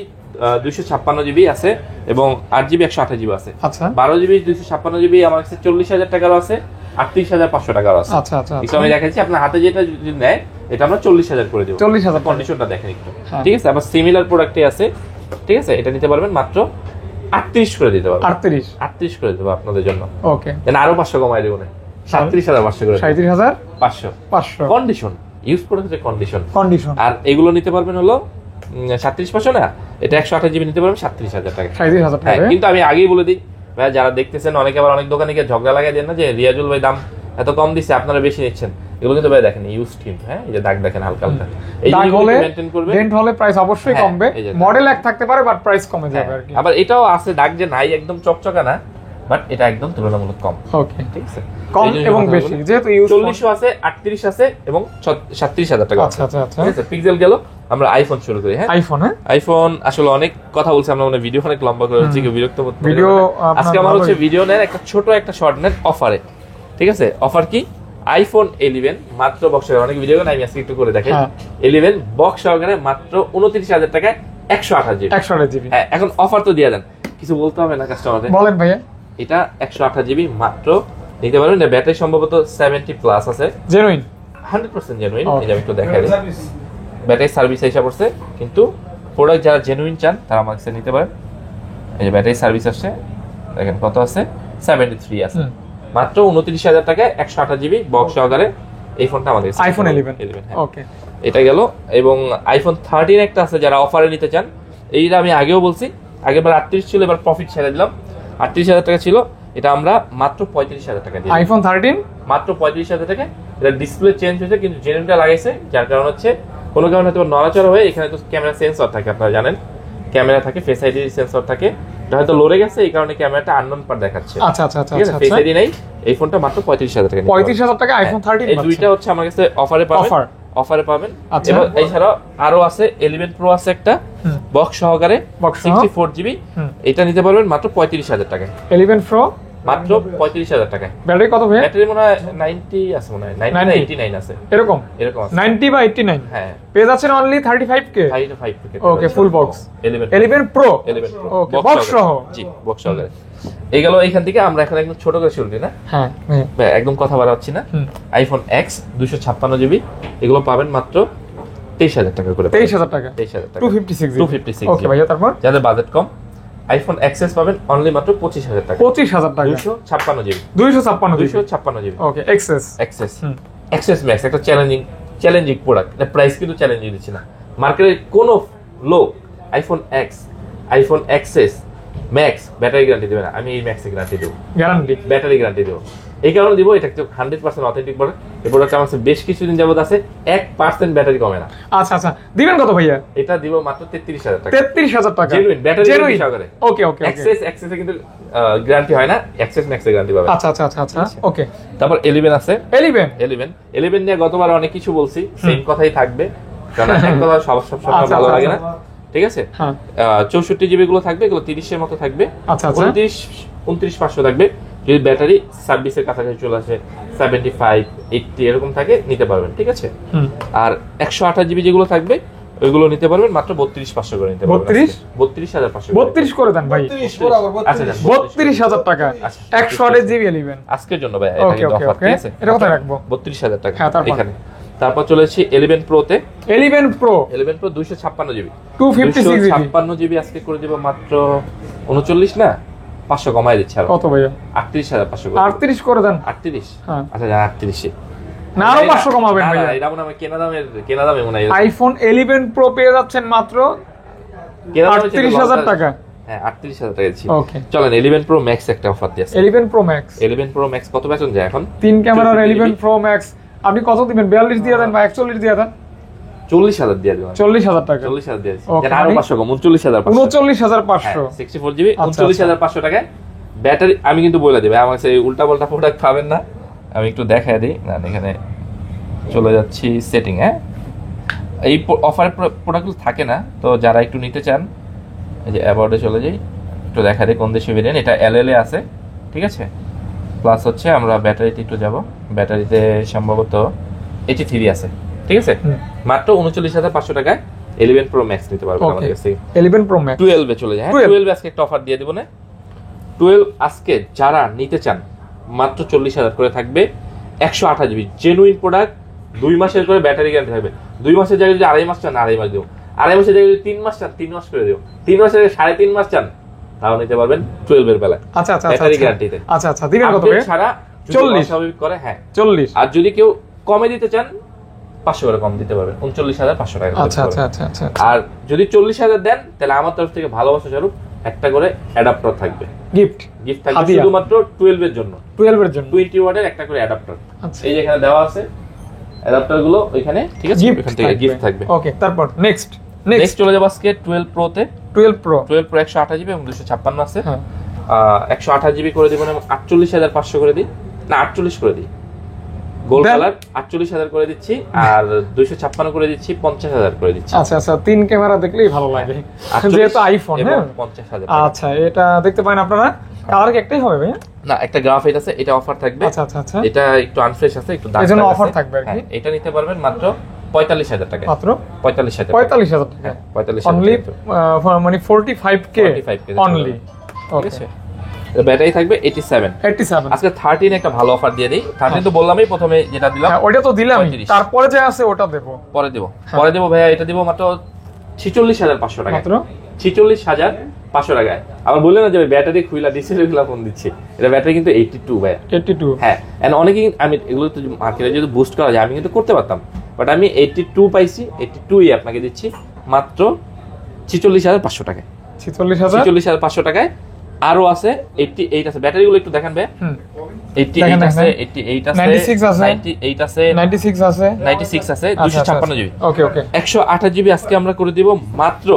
256GB আছে এবং 8GB 128GB আছে। আচ্ছা 12GB 256GB আমার কাছে 40,000 টাকারও আছে, 38,500 টাকারও আছে। আচ্ছা আচ্ছা, তো আমি দেখাচ্ছি আপনার হাতে যেটা যদি নেয় এটা আমরা 40,000 করে দেব। 40,000 কন্ডিশনটা দেখেন একটু, ঠিক আছে। আবার সিমিলার প্রোডাক্টই আছে, ঠিক আছে। এটা নিতে পারবেন মাত্র 38 করে দিতে পারবেন। 38 করে দেব আপনাদের জন্য। ওকে, দেন আরো 500 কমাই দেব না, 37,500 করে। 37,500 কন্ডিশন ইউজ করে হচ্ছে কন্ডিশন। আর এগুলো নিতে পারবেন হলো 37,500 না, এটা 128GB নিতে পারবেন 37,000 টাকা। 37,000 টাকা। কিন্তু আমি আগেই বলে দিই ভাই, যারা দেখতেছেন অনেকে আবার অনেক দোকানে গিয়ে ঝগড়া লাগাই দেন না যে রিয়াজুল ভাই দাম এত কম দিচ্ছে আপনারা বেশি নিচ্ছেন, এগুলো কিন্তু ভাই দেখেন ইউজ টিম, হ্যাঁ এই যে দাগ দেখেন হালকা হালকা, এই জিনিসগুলো মেইনটেইন করবেন। ডেন্ট হলে প্রাইস অবশ্যই কমবে, মডেল এক থাকতে পারে বাট প্রাইস কমে যাবে আর কি। আবার এটাও আছে দাগ যে নাই একদম চকচকা না, বাট এটা একদম তুলনামূলক কম। ওকে, ঠিক আছে। কম এবং বেশি যেহেতু ইউজ 40 আছে, 38 আছে এবং 37,000 টাকা। আচ্ছা আচ্ছা আচ্ছা, ঠিক আছে। পিক্সেল গেল, আমরা আইফোন শুরু করি। হ্যাঁ আইফোন, হ্যাঁ আইফোন আসলে অনেক কথা বলছি আমরা, মানে ভিডিও অনেক লম্বা করে হচ্ছে, কি বিরক্ত হতে ভিডিও। আজকে আমার হচ্ছে ভিডিও নেন একটা ছোট একটা শর্ট নেন অফারে, ঠিক আছে। অফার কি? আইফোন 11 মাত্র বক্স সহকারে, অনেক ভিডিও আমি আজকে একটু করে দেখাই। 11 বক্স সহকারে মাত্র 29,000 টাকায় 128GB। হ্যাঁ এখন অফার তো দিয়ে দেন, কিছু বলতে হবে না কাস্টমারদের। বলেন ভাইয়া, এটা 128GB মাত্র নিতে পারবেন। এটা ব্যাটারি সম্ভবত 70 প্লাস আছে, জেনুইন 100% জেনুইন। এই যে আমি একটু দেখাই দিই, ব্যাটারি সার্ভিস হিসাব করছে, কিন্তু প্রোডাক্ট যারা জেনুইন চান তারা আমার কাছে নিতে পারেন। এই যে ব্যাটারি সার্ভিস আসছে, দেখেন কত আছে, 73 আছে, মাত্র 29,000 টাকায় 128GB বক্স সহকারে এই ফোনটা আমাদের আইফোন 11 হ্যাঁ ওকে এটা গেল। এবং আইফোন 13 একটা আছে যারা অফারে নিতে চান, এইটা আমি আগেও বলছি, আগেরবার 38 ছিল, এবার প্রফিট ছেড়ে দিলাম, 38,000 টাকা ছিল, এটা আমরা মাত্র 35,000 টাকা দিই। আইফোন 13 মাত্র 35,000 টাকা। এটা ডিসপ্লে চেঞ্জ হয়েছে কিন্তু জেনুইনটা লাগাইছে, যার কারণ হচ্ছে কোনো কারণে হয়তো নড়াচড়া হয়ে, এখানে তো ক্যামেরা সেন্সর থাকে, আপনারা জানেন ক্যামেরা থাকে, ফেস আইডি সেন্সর থাকে, এটা হয়তো লড়ে গেছে, এই কারণে ক্যামেরাটা আননোন পার দেখাচ্ছে। আচ্ছা আচ্ছা আচ্ছা ঠিক আছে, ফেস আইডি নাই। এই ফোনটা মাত্র 35,000 টাকা। 35,000 টাকা আইফোন 13। এই দুইটা হচ্ছে আমার কাছে অফারে পাবেন, অফারে পাবেন। এবং এছাড়াও আরো আছে 11 প্রো আছে একটা বক্স সহকারে 64 জিবি, এটা নিতে পারবেন মাত্র 35,000 টাকায়। 11 প্রো মাত্র 35,000 টাকায়। ব্যাটারি কত ভাই? ব্যাটারি মনে হয় 90 আছে, মনে হয় 90 না 89 আছে, এরকম আছে 90 বা 89। হ্যাঁ, পেজ আছে অনলি 35k। 35k ওকে, ফুল বক্স 11 প্রো। ওকে, বক্স সহ। জি, বক্স সহকারে। এই গেল এইখান থেকে। আমরা এখন একদম ছোট করে শুরু করি না? হ্যাঁ, একদম কথা বাড়াচ্ছি না। আইফোন এক্স 256 জিবি, এগুলো পাবেন মাত্র 23,000 টাকা করে। 23,000 টাকা, 23,000 টাকা, 256। ওকে ভাইয়া, তারপর যাদের বাজেট কম, আইফোন এক্সএস পাবেন অনলি মাত্র 25,000 টাকা। 25,000 টাকা, 256 জিবি। 256 জিবি। ওকে, এক্সএস এক্সএস ম্যাক্স একটা চ্যালেঞ্জিং প্রোডাক্ট। এটা প্রাইস কিন্তু চ্যালেঞ্জিং দিচ্ছি না। মার্কেটে কোনো লোক iPhone x, iPhone XS max battery guarantee দেবে না, আমি এই ম্যাক্সে গ্যারান্টি দেবো, ব্যাটারি গ্যারান্টি দেবো। এই কারণে দিব, এটা 100% অথেন্টিক প্রোডাক্ট। এই প্রোডাক্ট আমার বেশ কিছুদিন যাবত আছে, 1% ব্যাটারি কমে না। আচ্ছা আচ্ছা, দিবেন কত ভাইয়া? এটা দিব মাত্র 33,000 টাকা। 33,000 টাকা জেনুইন ব্যাটারি গ্যারান্টি সহকারে। ওকে ওকে, এক্সেস কিন্তু গ্যারান্টি হয় না, এক্সেস ম্যাক্সে গ্যারান্টি পাবেন। আচ্ছা আচ্ছা আচ্ছা আচ্ছা, ওকে। তারপর 11 আছে। 11 নিয়ে গতবার অনেক কিছু বলছি, সেম কথাই থাকবে, কারণ এক কথা সব ভালো লাগে না। ঠিক আছে, 64 জিবি গুলো থাকবে, এগুলো 30 এর মতো থাকবে। 29,500 থাকবে। যদি ব্যাটারি সার্ভিসের কাছাকাছি চলে আসে 75, 80 এরকম থাকে, নিতে পারবেন। ঠিক আছে, আর 128 জিবি যেগুলো থাকবে ওইগুলো নিতে পারবেন মাত্র 32,500 করে নিতে পারবেন। 32,500 32 করে দেন ভাই। আচ্ছা, 32,000 টাকা 128 জিবি 11 আজকের জন্য ভাই, এটা কিন্তু অফার। ঠিক আছে, এটা কোথায় রাখবো? 32,000 টাকা এখানে। তারপর চলেছি 11 প্রো তে। 11 প্রো 256 জিবি, 256 জিবি আজকে করে দিব মাত্র 39 না 500 কমায় দিচ্ছি। আর কত ভাইয়া? 38,500 38 করে দেন। 38? হ্যাঁ, আচ্ছা, 38 না, আরো 500 কমাবেন ভাইয়া। এটা মনে হয় কেনা দামে মনে হয়। আইফোন 11 প্রো পেয়ে যাচ্ছেন মাত্র 38,000 টাকা। হ্যাঁ, 38,000 টাকা দিচ্ছি। ওকে, চলেন 11 প্রো ম্যাক্স একটা অফার দিয়েছে। 11 প্রো ম্যাক্স 11 প্রো ম্যাক্স কত বেতন যায় এখন? 3 ক্যামেরার 11 প্রো ম্যাক্স আপনি কত দিবেন? 42 দিয়ে দেন বা 41 দিয়ে দেন? 40,000 দিয়ে দিবেন। 40,000 টাকা, 40,000 দিয়ে দিচ্ছি। যেটা আরো 500 কম, 39,500। 39,500 64 জিবি 39,500 টাকায় ব্যাটারি। আমি কিন্তু বলে দেব, আমার কাছে উল্টা পাল্টা প্রোডাক্ট পাবেন না। আমি একটু দেখায় দিই না, এখানে চলে যাচ্ছি সেটিং। হ্যাঁ, এই অফারের প্রোডাক্টগুলো থাকে না, তো যারা একটু নিতে চান, এই যে অ্যাবাউটে চলে যাই, একটু দেখা দিই কোন দেশে ভেরিয়েন্ট। এটা এলএলএ আছে। ঠিক আছে, প্লাস হচ্ছে আমরা ব্যাটারিতে একটু যাব, ব্যাটারিতে সম্ভবত 83 আছে। ঠিক আছে, মাত্র 39,500 টাকায় 11 প্রো ম্যাক্স নিতে পারবেন আমাদের কাছে। 11 প্রো ম্যাক্স 12 এ চলে যায়। 12 আজকে একটা অফার দিয়ে দেব না। 12 আজকে যারা নিতে চান মাত্র 40,000 করে থাকবে। 128 জিবি জেনুইন প্রোডাক্ট, 2 মাসের করে ব্যাটারি গ্যারান্টি থাকবে। 2 মাসের জায়গায় যদি 2.5 মাস চান, 2.5 মাস দেব। 2.5 মাসের জায়গায় যদি 3 মাস চান, 3 মাস করে দেব। 3 মাসের জায়গায় 3.5 মাস চান, তাও নিতে পারবেন 12 এর বেলায়। আচ্ছা আচ্ছা, ব্যাটারি গ্যারান্টিতে। আচ্ছা আচ্ছা, দিবেন কত ভাই? ছাড়া 40 স্বাভাবিক করে। হ্যাঁ, 40। আর যদি কেউ কমে দিতে চান, 500 করে কম দিতে পারবেন, 39,500 টাকা। আচ্ছা আচ্ছা আচ্ছা আচ্ছা, আর যদি 40,000 দেন, তাহলে আমার তরফ থেকে ভালোবাসা স্বরূপ একটা করে অ্যাডাপ্টার থাকবে, গিফট থাকবে শুধুমাত্র 12 এর জন্য। 12 এর জন্য 20 ওয়াটের একটা করে অ্যাডাপ্টার। আচ্ছা, এই যে এখানে দেওয়া আছে অ্যাডাপ্টার গুলো ওইখানে। ঠিক আছে, এখান থেকে গিফট থাকবে। ওকে, তারপর নেক্সট চলে যাব আজকে 12 প্রো তে। 12 প্রো 128 জিবি এবং 256 আছে। 128 জিবি করে দিব না, 48,500 করে দিই না, 48 করে দিই। গোল্ড কালার 48,000 করে দিচ্ছি, আর 256 করে দিচ্ছি, 50,000 করে দিচ্ছি। আচ্ছা আচ্ছা, 3 ক্যামেরা দেখলেই ভালো লাগে, যেহেতু আইফোন। হ্যাঁ, 50,000। আচ্ছা, এটা দেখতে পারেন আপনারা। কালার কি একটাই হবে ভাই? না, একটা গ্রাফাইট আছে, এটা অফার থাকবে। আচ্ছা আচ্ছা আচ্ছা, এটা একটু আনফ্রেশ আছে, একটু দাগ, এজন্য অফার থাকবে আর কি। এটা নিতে পারবেন মাত্র 45,000 টাকা। মাত্র 45,000 টাকা, 45,000 অনলি, মানে 45k অনলি। ঠিক আছে, ব্যাটারি থাকবে 87। আজকে 13 একটা ভালো অফার দিয়ে দেই। 13 তো বললামই প্রথমে, যেটা দিলাম ওটা তো দিলামই, তারপরে যে আছে ওটা দেব, পরে দেব ভাইয়া। এটা দেব মাত্র 46,500 টাকা। মাত্র 46,000 500 টাকায়। আবার বললেন না যে ব্যাটারি খুইলা দিচ্ছে ওইগুলা ফোন দিচ্ছে, এটা ব্যাটারি কিন্তু 82 ভাই, 82। হ্যাঁ। এন্ড অনেকেই আমি এগুলো তো মার্কেটে যদি বুস্ট করা যায় আমি কিন্তু করতে পারতাম, বাট আমি 82 পাইছি, 82ই আপনাকে দিচ্ছি মাত্র 46,500 টাকায়। 46,500 টাকায়। আরো আছে 88 আছে, ব্যাটারিগুলো একটু দেখেন ভাই। 88 আছে, 88 আছে, 96 আছে, 98 আছে, 96 আছে, 96 আছে, 256 জিবি। ওকে ওকে। 128 জিবি আজকে আমরা করে দিব মাত্র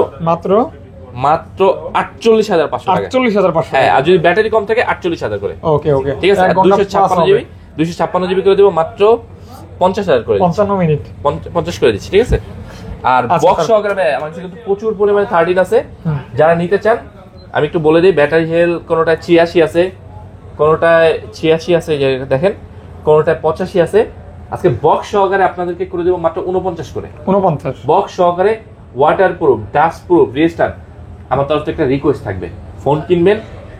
48,500 টাকা। 48,500। হ্যাঁ, আর যদি ব্যাটারি কম থাকে 48,000 করে। ওকে ওকে, ঠিক আছে। 256 জিবি করে দেব মাত্র 50,000 করে। 55 মিনিট 50 করে দিচ্ছি, ঠিক আছে। আর বক্স সহকারে ভাই আমার কাছে কিন্তু প্রচুর পরিমাণে 13 আছে, যারা নিতে চান আমি একটু বলে দিই। ব্যাটারি হেলথ কোনোটা 86 আছে, কোনোটায় 86 আছে, যে দেখেন কোনোটায় 85 আছে। আজকে বক্স সহকারে আপনাদেরকে করে দেব মাত্র 49 করে। 49 বক্স সহকারে, water proof, dust proof, resistant. আমার তরফ থেকে একটা রিকোয়েস্ট থাকবে, ফোন কিনবেন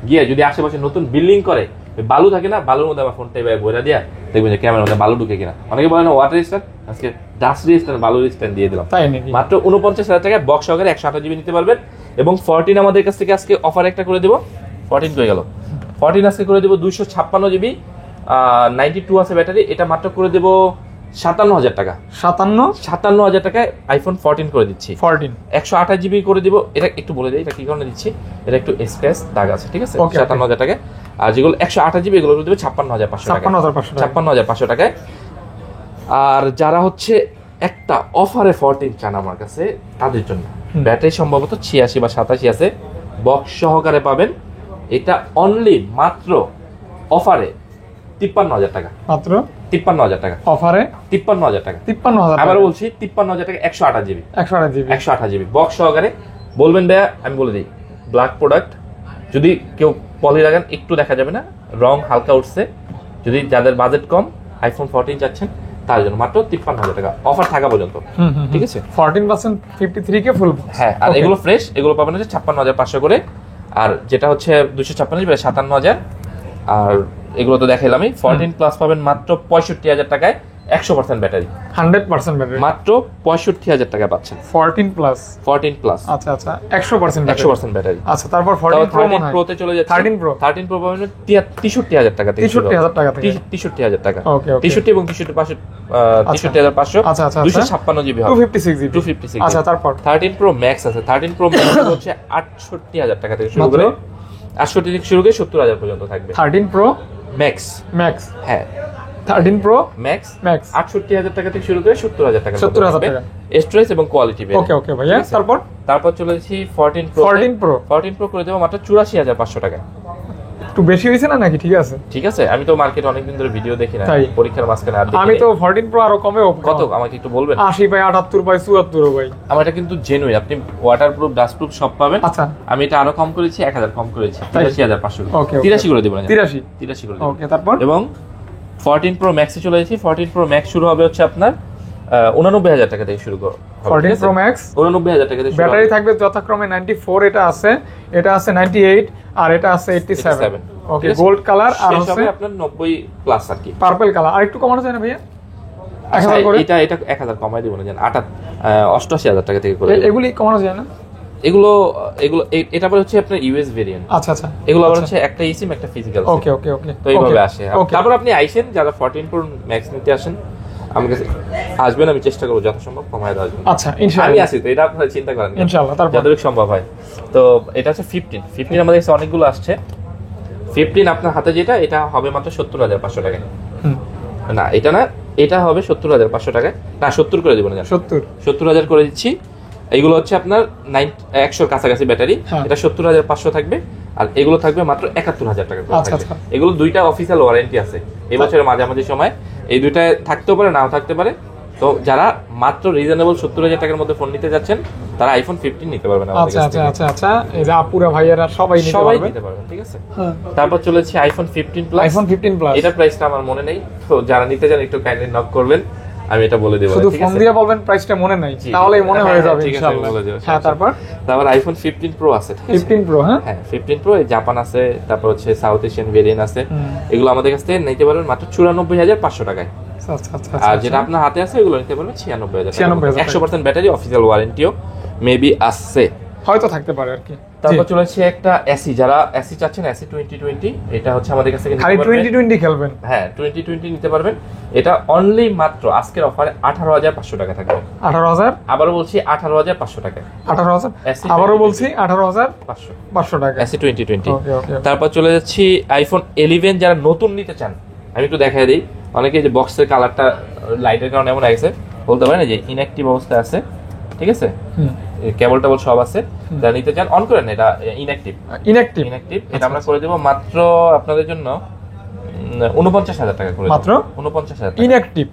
গিয়ে যদি আশেপাশে নতুন বিল্ডিং করে বালু থাকে না, বালুর মধ্যে আমার ফোনটা এভাবে বইরা দিয়া দেখবেন যে ক্যামেরার মধ্যে বালু ঢুকে কিনা। অনেকে বলে না ওয়াটার রেজিস্ট্যান্ট, আজকে ডাস্ট রেজিস্ট্যান্ট, বালু রেজিস্ট্যান্ট দিয়ে দিলাম। তাই নাকি? মাত্র 49,000 টাকায় বক্স সহকারে 128 জিবি নিতে পারবেন। এবং 14 আমাদের কাছ থেকে আজকে অফার একটা করে দেব। 14 হয়ে গেল, 14 আজকে করে দেব 256 জিবি, 92 আছে ব্যাটারি, এটা মাত্র করে দেব 57,000 টাকা। 57,000 টাকায় আইফোন 14 করে দিচ্ছি। 128 জিবি করে দিব। এটা একটু বলে দিই এটা কি কারণে দিচ্ছি, এটা একটু স্ক্র্যাচ দাগ আছে, ঠিক আছে। 57,000 টাকায়। আর যেগুলো 128 জিবি এগুলো করে দেব 56,500 টাকা। 56,500 টাকায়। আর যারা হচ্ছে একটা অফারে 14 চান আমার কাছে, তাদের জন্য ব্যাটারি সম্ভবত 86 বা 87 আছে, বক্স সহকারে পাবেন। এটা অনলি মাত্র অফারে 53,000 টাকা। মাত্র 53,000 টাকা অফারে, 53,000 টাকা। 53,000 আবার বলছি 53,000 টাকা, 128 জিবি। 128 জিবি বক্স সহকারে। বলবেন ভাইয়া, আমি বলে দিই ব্ল্যাক প্রোডাক্ট, যদি কেউ পলি লাগান একটু দেখা যাবে না, রং হালকা উঠছে। যদি যাদের বাজেট কম আইফোন 14 চাচ্ছেন তার জন্য মাত্র 53,000 টাকা অফার থাকা পর্যন্ত, ঠিক আছে। 14% 53 কে ফুল। হ্যাঁ, আর এগুলো ফ্রেশ, এগুলো পাবেন হচ্ছে 56,500 করে। আর যেটা হচ্ছে 256 জিবি 57,000। আর এগুলো তো দেখাইলামই। 14 প্লাস পাবেন মাত্র 65,000 টাকায়, 100% ব্যাটারি, 100% ব্যাটারি, মাত্র 65,000 টাকা পাচ্ছেন। 14 প্লাস। আচ্ছা আচ্ছা, 100% ব্যাটারি। আচ্ছা, তারপর 14 প্রো তে চলে যাচ্ছে। 13 প্রো পাবেন 63,000 টাকা থেকে। 63,000 টাকা। ওকে ওকে। 63 এবং 63,500। আচ্ছা আচ্ছা, 256 জিবি হবে, 256 আচ্ছা, তারপর 13 প্রো ম্যাক্স আছে। 13 প্রো ম্যাক্স হচ্ছে 68,000 টাকা থেকে শুরু করে, 68 থেকে শুরু করে 70,000 পর্যন্ত থাকবে। 13 প্রো ম্যাক্স, হ্যাঁ 13 প্রো ম্যাক্স 68,000 টাকা থেকে শুরু করে 70,000 টাকা, 70,000 টাকা স্টোরেজ এবং কোয়ালিটি। ওকে ওকে ভাইয়া, তারপর চলে যাচ্ছি 14 প্রো করে দেবো মাত্র 84,500 টাকা। একটু বেশি হয়েছে না নাকি? ঠিক আছে, ঠিক আছে। আমি তো মার্কেটে অনেকদিন ধরে ভিডিও দেখি না, পরীক্ষার মাঝখানে আর আমি তো 14 প্রো আরো কমে। কত আমাকে একটু বলবেন? 80 ভাই, 78 ভাই, 74 ভাই। আমার এটা কিন্তু জেনুইন, আপনি ওয়াটারপ্রুফ, ডাস্টপ্রুফ সব পাবেন। আচ্ছা, আমি এটা আরো কম করেছি, 1000 কম করেছি, 83,500। ওকে, 83 করে দেব না, 83 করে দেব। ওকে, তারপর এবং 14 প্রো ম্যাক্সে চলে যাচ্ছি। 14 প্রো ম্যাক্স শুরু হবে হচ্ছে আপনার 89,000 টাকা থেকে শুরু করো। 14 প্রো ম্যাক্স 89,000 টাকা থেকে ব্যাটারি থাকবে যথাক্রমে 94, এটা আছে 98, আর এটা আছে 87। ওকে, গোল্ড কালার। আর হচ্ছে আপনার 90 প্লাস আর কি, পার্পল কালার। আর একটু কমানো যায় না ভাইয়া? 1000 করে। এটা 1000 কমাই দেব না, জান 88,000 টাকা থেকে করে। এগুলি কমানো যায় না? এগুলো এটা পরে হচ্ছে আপনার ইউএস ভেরিয়েন্ট। আচ্ছা আচ্ছা, এগুলো আবার হচ্ছে একটা ইসিম একটা ফিজিক্যাল। ওকে ওকে ওকে, তো এইভাবে আসে। তারপর আপনি আইসেন, যারা 14 প্রো ম্যাক্স নিতে আসেন আমার কাছে আসবেন, আমি চেষ্টা করব যথাসম্ভব কমায় দেওয়ার জন্য। আচ্ছা, ইনশাআল্লাহ আমি আছি তো, এটা আপনারা চিন্তা করেন না, ইনশাআল্লাহ যতটুকু সম্ভব হয়। তো এটা হচ্ছে 15 আমাদের কাছে অনেকগুলো আসছে। 15 আপনার হাতে যেটা, এটা হবে মাত্র 70,500 টাকায়। না এটা না, এটা হবে 70,500 টাকায়। না 70 করে দেব না, 70,000 করে দিচ্ছি। এইগুলো হচ্ছে আপনার 100 কাছাকাছি ব্যাটারি, এটা 70,500 থাকবে। আর এগুলো থাকবে মাত্র 71,000 টাকা। এগুলো দুইটা অফিসিয়াল ওয়ারেন্টি আছে এই বছরের মাঝামাঝি সময়, এই দুইটা থাকতেও পারে নাও থাকতে পারে। তো যারা মাত্র রিজনেবল 70,000 টাকার মধ্যে ফোন নিতে যাচ্ছেন তারা আইফোন 15 নিতে পারবেন আমাদের কাছ থেকে। আচ্ছা আচ্ছা, এই যে আপুরা ভাইয়ারা সবাই নিতে পারবেন, ঠিক আছে। তারপর চলেছে আইফোন 15 প্লাস। এটা প্রাইসটা আমার মনে নেই, তো যারা নিতে চান একটু কাইন্ডলি নক করবেন, আমি এটা বলে দেব। শুধু ফোন দিয়ে বলবেন প্রাইসটা মনে নাই, তাহলেই মনে হয়ে যাবে ইনশাআল্লাহ। হ্যাঁ, তারপর আইফোন 15 প্রো আছে, 15 প্রো। হ্যাঁ 15 প্রো এই জাপান আছে, তারপর হচ্ছে সাউথ এশিয়ান ভেরিয়েন্ট আছে। এগুলো আমাদের কাছ থেকে নিতে পারবেন মাত্র 94,500 টাকায়। আর যেটা আপনার হাতে আছে এগুলো নিতে পারবেন 96,000 টাকা। 100% ব্যাটারি, অফিসিয়াল ওয়ারেন্টিও মেবি আসছে, হয়তো থাকতে পারে আর কি। তারপর চলে আসছে একটা এসি, যারা এসি চাচ্ছেন এসি 2020, এটা হচ্ছে আমাদের কাছ থেকে খালি 2020 খেলবেন। হ্যাঁ 2020 নিতে পারবেন। এটা অনলি মাত্র আজকের অফারে 18,500 টাকা থাকবে। 18,000, আবারও বলছি 18,500 টাকা। 18,000, আবারও বলছি 18,500 টাকা এসি 2020। ওকে ওকে। তারপর চলে যাচ্ছি আইফোন 11 যারা নতুন নিতে চান, আমি একটু দেখাই দিই। অনেকে যে বক্সের কালারটা লাইটের কারণে এমন আছে, বলতে পারেন যে ইনঅ্যাক্টিভ অবস্থায় আছে, ঠিক আছে, কেবল টেবল সব আছে, যারা নিতে চান অন করেন, এটা ইনঅ্যাক্টিভ। এটা আমরা করে দেবো মাত্র আপনাদের জন্য 49,000 টাকা করে, মাত্র 49,000 ইনঅ্যাক্টিভ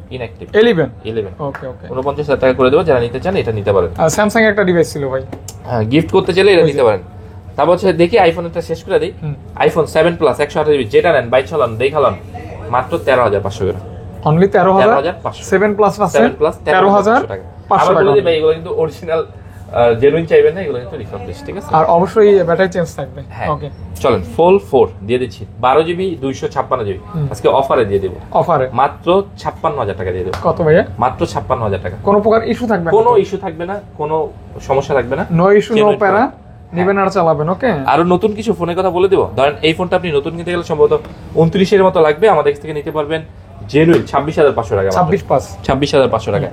11। 11 ওকে ওকে, 49,000 টাকা করে দেবো। যারা নিতে চান এটা নিতে পারেন। স্যামসাং একটা ডিভাইস ছিল ভাই, হ্যাঁ গিফট করতে চাইলে এটা নিতে পারেন। তারপর হচ্ছে দেখি আইফোনটা শেষ করে দিই। আইফোন 7 প্লাস 128 যেটা নেন, বাইক চালান, দেখালান, মাত্র 13,500 টাকা। অনলি 13,500। 7 প্লাস 13,500 টাকা। আবার বলে দিই ভাই, এগুলো কিন্তু অরিজিনাল জেনুইন চাইবেন না, এগুলো কিন্তু রিফার্বিশ, ঠিক আছে। আর অবশ্যই ব্যাটারি চেঞ্জ থাকবে। ওকে চলেন, ফোল 4 দিয়ে দিচ্ছি, 12 জিবি 256 জিবি, আজকে অফারে দিয়ে দেব, অফারে মাত্র 56,000 টাকা দিয়ে দেব। কত ভাইয়া? মাত্র 56,000 টাকা। কোনো প্রকার ইস্যু থাকবে না? কোনো ইস্যু থাকবে না, কোনো সমস্যা থাকবে না, নো ইস্যু নো প্যারা, নেবেন আর চালাবেন। ওকে। আরো নতুন কিছু ফোনের কথা বলে দেবো। ধরেন এই ফোনটা আপনি নতুন কিনতে গেলে সম্ভবত 29 এর মতো লাগবে, আমাদের থেকে নিতে পারবেন জেনুইন 26,500 টাকা। 26,500 টাকা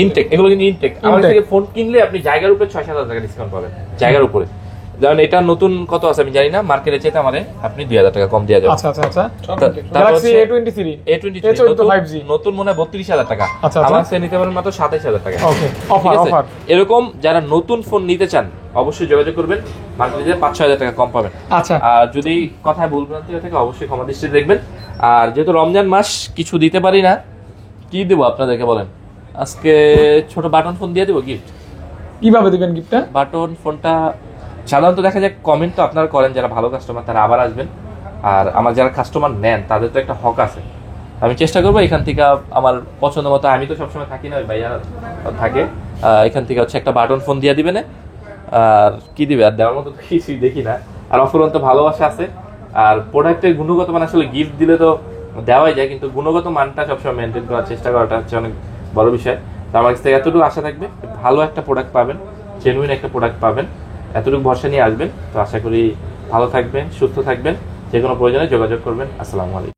ইনটেক, এগুলো কিন্তু ইনটেক। আমাদের থেকে ফোন কিনলে আপনি জায়গার উপরে 6,000 টাকা ডিসকাউন্ট পাবেন, জায়গার উপরে। যেমন এটা নতুন কত আছে আমি জানি না, মার্কেটে চাইতে আমাদের আপনি 2,000 টাকা কম দেওয়া যাবে। আচ্ছা আচ্ছা আচ্ছা। তারপর Galaxy A23 5G নতুন মনে হয় 32,000 টাকা, আচ্ছা, আমার কাছে নিতে পারেন মাত্র 27,000 টাকা। ওকে, অফার অফার। এরকম যারা নতুন ফোন নিতে চান অবশ্যই যোগাযোগ করবেন, মার্কেটে 5-6,000 টাকা কম পাবেন। আচ্ছা, আর যদি কথায় ভুল ভ্রান্তি হয়ে থাকে অবশ্যই ক্ষমা দৃষ্টিতে দেখবেন। আর যেহেতু রমজান মাস কিছু দিতে পারি না, কি দেবো আপনাদেরকে বলেন? আজকে ছোট বাটন ফোন দিয়ে দেবো গিফট। কিভাবে দিবেন গিফটটা? বাটন ফোনটা সাধারণত দেখা যায় কমেন্ট তো আপনারা করেন, যারা ভালো কাস্টমার তারা আবার আসবেন, আর আমার যারা কাস্টমার নেন তাদের তো একটা হক আছে। আমি চেষ্টা করবো এখান থেকে আমার পছন্দ মতো, আমি তো সবসময় থাকি না, ভাইয়া থাকে, এখান থেকে হচ্ছে একটা বাটন ফোন দিয়ে দিবেন। আর কি দিবে, আর দেওয়ার মতো কিছুই দেখি না। আর অফুরন্ত ভালোবাসা আছে। আর প্রোডাক্টের গুণগত মান আসলে গিফট দিলে তো দেওয়াই যায়, কিন্তু গুণগত মানটা সবসময় মেনটেন করার চেষ্টা করাটা হচ্ছে অনেক বড় বিষয়। তো আমার কাছ থেকে এতটুকু আশা থাকবে, ভালো একটা প্রোডাক্ট পাবেন, জেনুইন একটা প্রোডাক্ট পাবেন, এতটুকু ভরসা নিয়ে আসবেন। তো আশা করি ভালো থাকবেন, সুস্থ থাকবেন, যে কোনো প্রয়োজনে যোগাযোগ করবেন। আসসালামু আলাইকুম।